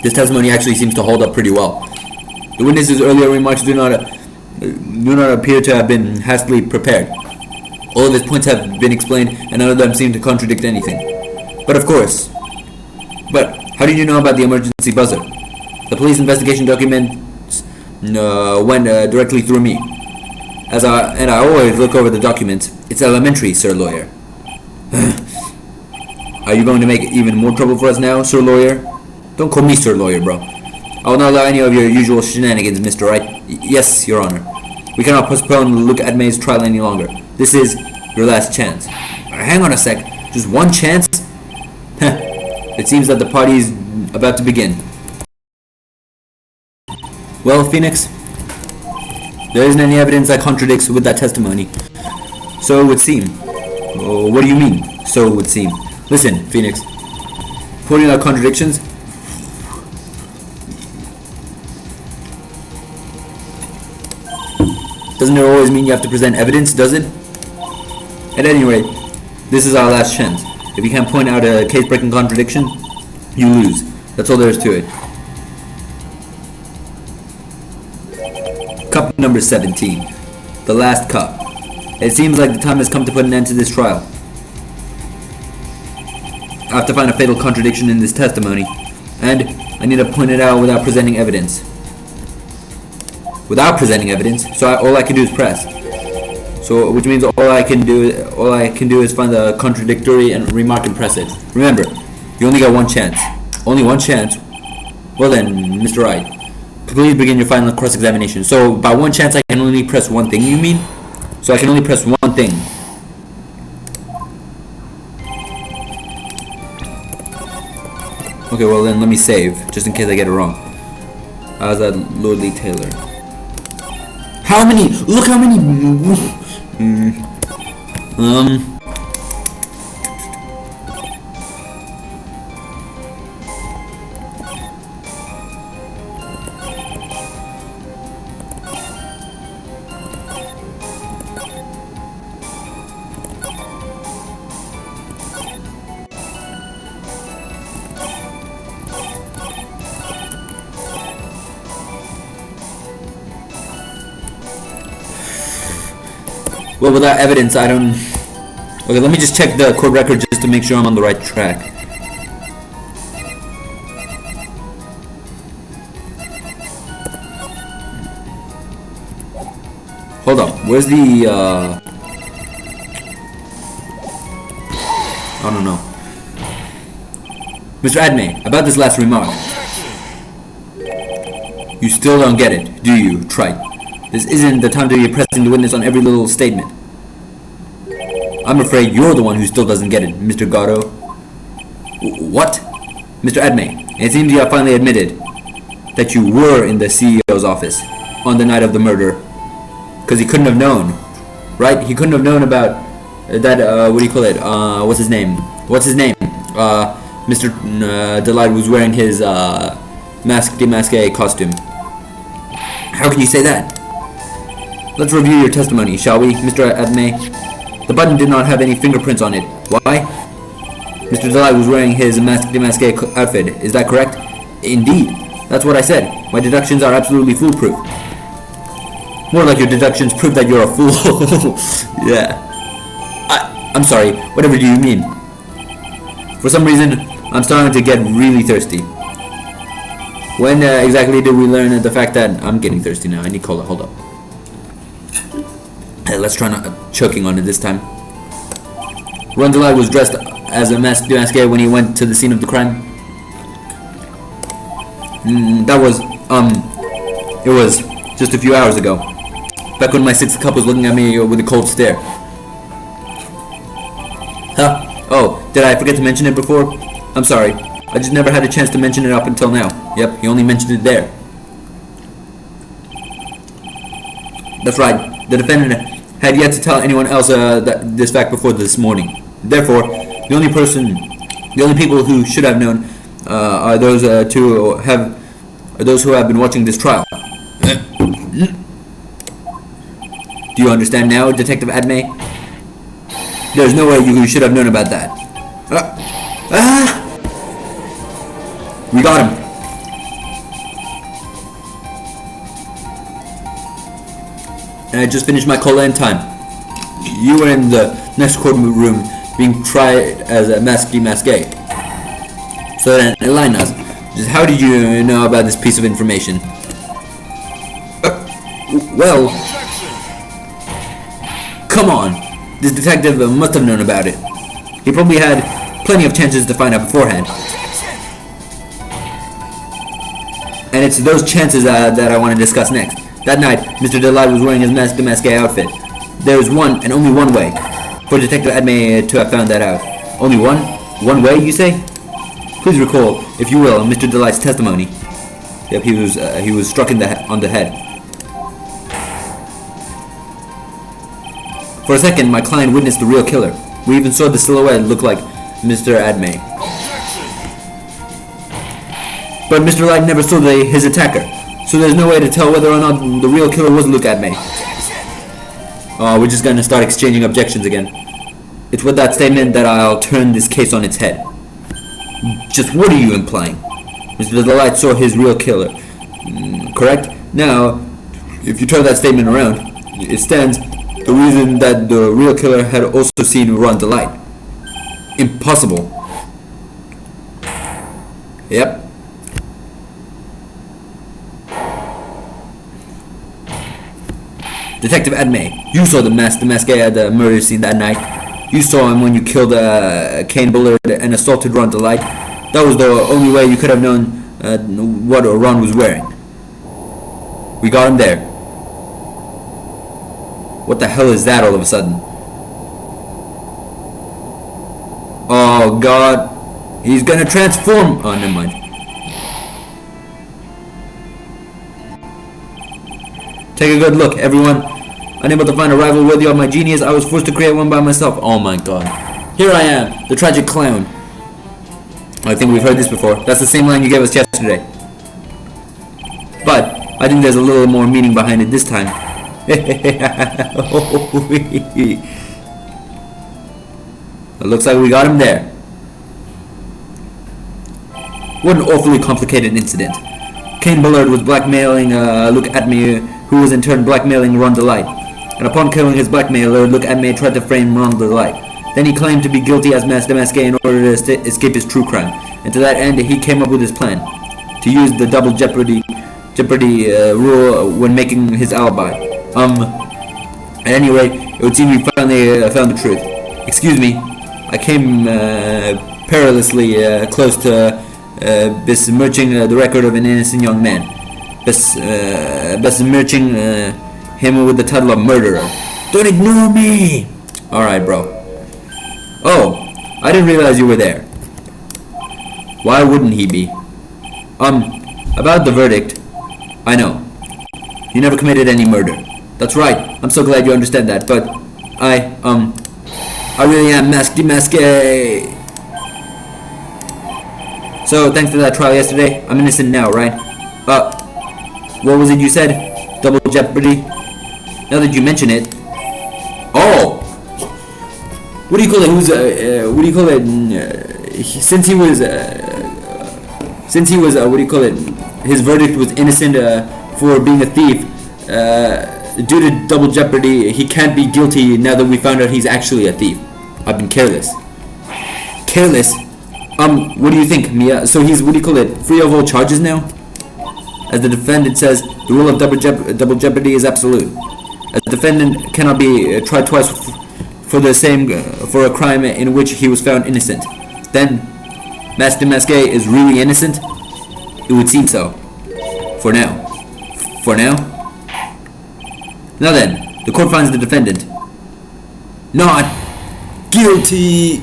This testimony actually seems to hold up pretty well. The witness's earlier remarks do not appear to have been hastily prepared. All of his points have been explained, and none of them seem to contradict anything. But how did you know about the emergency buzzer? The police investigation documents went directly through me. And I always look over the documents. It's elementary, Sir Lawyer. Are you going to make even more trouble for us now, Sir Lawyer? Don't call me Sir Lawyer, bro. I will not allow any of your usual shenanigans, Mr. Wright. Yes, Your Honor. We cannot postpone Luke Admay's trial any longer. This is your last chance. Hang on a sec. Just one chance? It seems that the party is about to begin. Well, Phoenix, there isn't any evidence that contradicts with that testimony. So it would seem. Oh, what do you mean, so it would seem? Listen, Phoenix. Pointing out contradictions. Doesn't it always mean you have to present evidence, does it? At any rate, this is our last chance. If you can't point out a case-breaking contradiction, you lose. That's all there is to it. Cup number 17. The last cup. It seems like the time has come to put an end to this trial. I have to find a fatal contradiction in this testimony, and I need to point it out without presenting evidence. So all I can do is press. So, which means all I can do is find the contradictory and remark and press it. Remember, you only got one chance. Only one chance. Well then, Mr. Wright, please begin your final cross-examination. So, by one chance, I can only press one thing, you mean? So I can only press one thing. Okay, well then let me save, just in case I get it wrong. How's that Lordly Taylor? How many? Look how many. Well, without evidence, I don't... Okay, let me just check the court record just to make sure I'm on the right track. Hold up, where's the, I don't know. Mr. Adme, about this last remark. You still don't get it, do you, Wright? This isn't the time to be pressing the witness on every little statement. I'm afraid you're the one who still doesn't get it, Mr. Gatto. What? Mr. Adme, it seems you have finally admitted that you were in the CEO's office on the night of the murder. Because he couldn't have known, right? He couldn't have known about that, what do you call it? What's his name? Mr. Delight was wearing his, masque costume. How can you say that? Let's review your testimony, shall we, Mr. Adme? The button did not have any fingerprints on it. Why? Mr. Delight was wearing his masque outfit. Is that correct? Indeed. That's what I said. My deductions are absolutely foolproof. More like your deductions prove that you're a fool. Yeah. I'm sorry. Whatever do you mean? For some reason, I'm starting to get really thirsty. When exactly did we learn the fact that I'm getting thirsty now? I need cola. Hold up. Let's try not choking on it this time. Ron Delight was dressed as a masque when he went to the scene of the crime. That was, it was just a few hours ago. Back when my sixth cup was looking at me with a cold stare. Huh? Oh, did I forget to mention it before? I'm sorry. I just never had a chance to mention it up until now. Yep, he only mentioned it there. That's right. The defendant had yet to tell anyone else this fact before this morning. Therefore, the only people who should have known are those who have been watching this trial. Do you understand now, Detective Adme? There's no way you should have known about that. We got him. And I just finished my cola in time. You were in the next courtroom being tried as a masque. So then, enlighten us. Just how did you know about this piece of information? Well, come on. This detective must have known about it. He probably had plenty of chances to find out beforehand. And it's those chances that I want to discuss next. That night, Mr. Delight was wearing his masque outfit. There is one and only one way for Detective Adme to have found that out. Only one? One way, you say? Please recall, if you will, Mr. Delight's testimony. Yep, he was struck on the head. For a second, my client witnessed the real killer. We even saw the silhouette look like Mr. Adme. But Mr. Light never saw his attacker, so there's no way to tell whether or not the real killer was Luke Adme. Oh, we're just gonna start exchanging objections again. It's with that statement that I'll turn this case on its head. Just what are you implying? Mr. Delight saw his real killer. Correct? Now, if you turn that statement around, it stands the reason that the real killer had also seen Ron Delight. Impossible. Yep. Detective Adme, you saw the masque at the murder scene that night. You saw him when you killed Kane Bullard and assaulted Ron Delight. That was the only way you could have known what Ron was wearing. We got him there. What the hell is that all of a sudden? Oh God. He's gonna transform. Oh, never mind. Take a good look, everyone. Unable to find a rival worthy of my genius, I was forced to create one by myself. Oh my god. Here I am, the tragic clown. I think we've heard this before. That's the same line you gave us yesterday. But I think there's a little more meaning behind it this time. It looks like we got him there. What an awfully complicated incident. Kane Bullard was blackmailing Look At Me, who was in turn blackmailing Ron Delight. And upon killing his blackmailer, Look At Me tried to frame Ron Delight. Then he claimed to be guilty as Master Masqué in order to escape his true crime. And to that end, he came up with his plan. To use the double jeopardy rule when making his alibi. At any rate, it would seem we finally found the truth. Excuse me, I came perilously close to besmirching the record of an innocent young man. Besmirching him with the title of murderer. Don't ignore me! Alright, bro. Oh, I didn't realize you were there. Why wouldn't he be? About the verdict. I know. You never committed any murder. That's right. I'm so glad you understand that, but I really am Masqué. So, thanks to that trial yesterday, I'm innocent now, right? What was it you said? Double jeopardy? Now that you mention it. Oh! What do you call it? What do you call it? Since he was, what do you call it? His verdict was innocent for being a thief. Due to double jeopardy, he can't be guilty now that we found out he's actually a thief. I've been careless. Careless? What do you think, Mia? So he's, what do you call it? Free of all charges now? As the defendant says, the rule of double jeopardy is absolute. A defendant cannot be tried twice for a crime in which he was found innocent. Then, Master Masqué is really innocent? It would seem so. For now. For now? Now then, the court finds the defendant not guilty.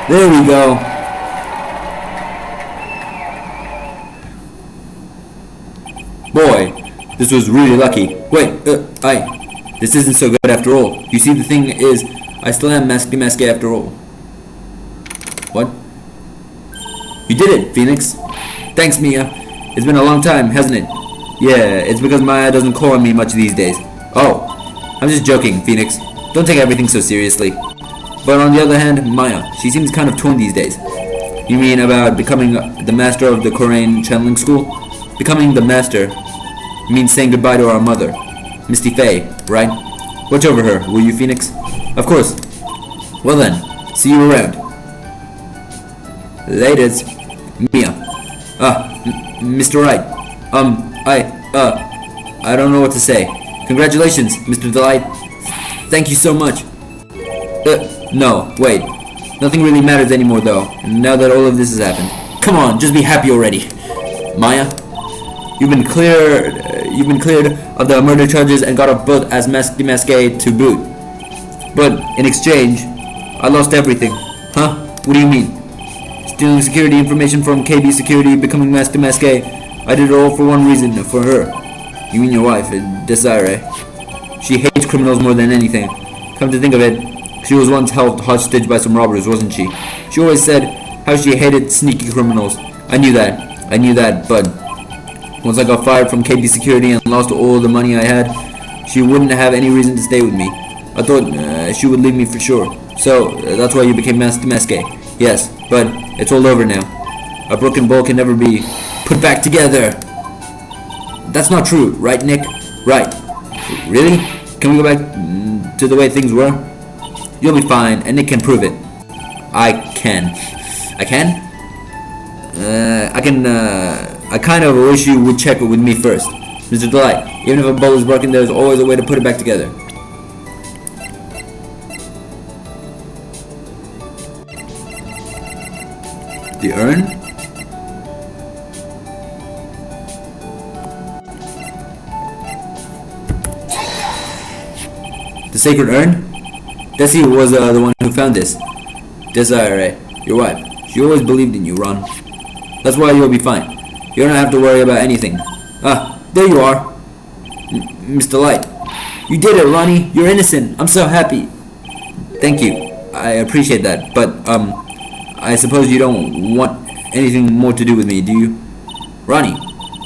There we go. Boy, this was really lucky. Wait, this isn't so good after all. You see, the thing is, I still am Masqué after all. What? You did it, Phoenix. Thanks, Mia. It's been a long time, hasn't it? Yeah, it's because Maya doesn't call on me much these days. Oh, I'm just joking, Phoenix. Don't take everything so seriously. But on the other hand, Maya, she seems kind of torn these days. You mean about becoming the master of the Korean channeling school? Becoming the master means saying goodbye to our mother, Misty Faye, right? Watch over her, will you, Phoenix? Of course. Well then, see you around. Laters, Mia. Mr. Wright. I don't know what to say. Congratulations, Mr. Delight. Thank you so much. No, wait. Nothing really matters anymore, though, now that all of this has happened. Come on, just be happy already. Maya, you've been cleared of the murder charges and got off both as Masqué to boot. But, in exchange, I lost everything. Huh? What do you mean? Stealing security information from KB Security, becoming Master Masqué. I did it all for one reason, for her. You mean your wife, Desiree. She hates criminals more than anything. Come to think of it, she was once held hostage by some robbers, wasn't she? She always said how she hated sneaky criminals. I knew that, but once I got fired from KB Security and lost all the money I had, she wouldn't have any reason to stay with me. I thought she would leave me for sure. So, that's why you became Master Masqué. Yes, but it's all over now. A broken bowl can never be put back together. That's not true, right, Nick? Right. Really? Can we go back to the way things were? You'll be fine, and Nick can prove it. I can. I can? I kind of wish you would check it with me first. Mr. Delight, even if a bowl is broken, there's always a way to put it back together. The urn? The sacred urn? Desi was the one who found this. Desiree. Your wife. She always believed in you, Ron. That's why you'll be fine. You don't have to worry about anything. Ah, there you are. Mr. Light. You did it, Ronnie. You're innocent. I'm so happy. Thank you. I appreciate that. But, I suppose you don't want anything more to do with me, do you? Ronnie,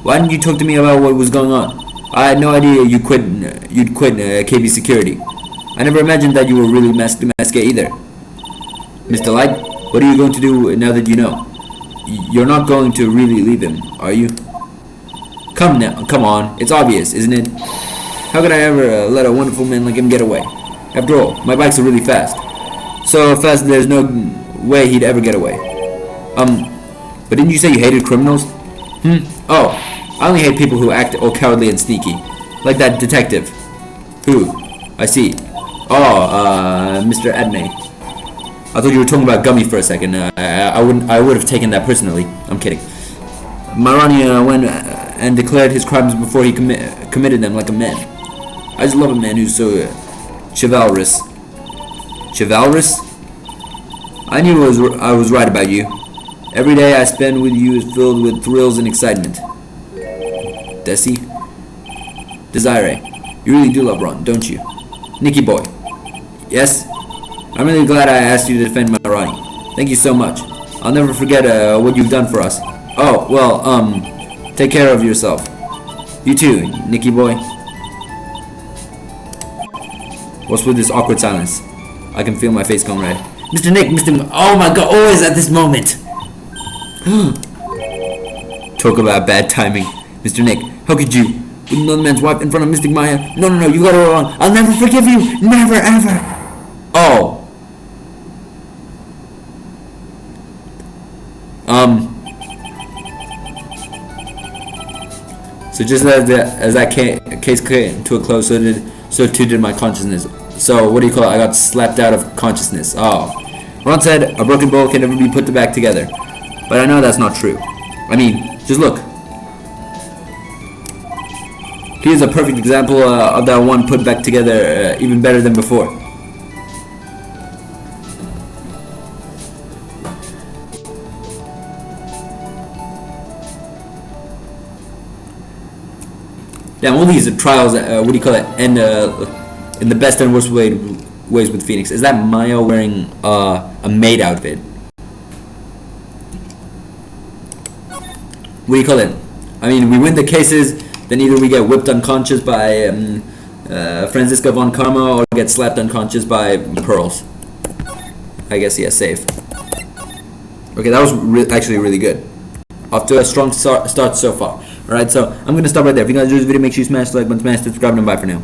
why didn't you talk to me about what was going on? I had no idea you'd quit KB Security. I never imagined that you were really Masca either. Mr. Light, what are you going to do now that you know? You're not going to really leave him, are you? Come on, it's obvious, isn't it? How could I ever let a wonderful man like him get away? After all, my bikes are really fast. So fast there's no way he'd ever get away. But didn't you say you hated criminals? Oh, I only hate people who act all cowardly and sneaky. Like that detective. Who? I see. Oh, Mr. Adme. I thought you were talking about Gummy for a second. I would have taken that personally. I'm kidding. Ronnie went and declared his crimes before he committed them like a man. I just love a man who's so chivalrous. Chivalrous? I knew I was right about you. Every day I spend with you is filled with thrills and excitement. Desi? Desire, you really do love Ron, don't you? Nicky boy. Yes? I'm really glad I asked you to defend my Ronnie. Thank you so much. I'll never forget what you've done for us. Oh, well, take care of yourself. You too, Nicky boy. What's with this awkward silence? I can feel my face going red. Mr. Nick, oh my god, always at this moment. Talk about bad timing. Mr. Nick, how could you? With another man's wife in front of Mystic Maya? No, you got it all wrong. I'll never forgive you. Never, ever. Oh. So just as that case came to a close, so too did my consciousness. So what do you call it? I got slapped out of consciousness. Oh. Ron said a broken bowl can never be put back together. But I know that's not true. I mean, just look. Here's a perfect example of that one put back together even better than before. Damn, all these trials, what do you call it, end in the best and worst ways with Phoenix. Is that Maya wearing a maid outfit? What do you call it? I mean, we win the cases, then either we get whipped unconscious by Franziska von Karma or get slapped unconscious by Pearls. I guess, yeah, safe. Okay, that was actually really good. Off to a strong start so far. Alright, so I'm going to stop right there. If you guys enjoyed this video, make sure you smash the like button, smash subscribe, and bye for now.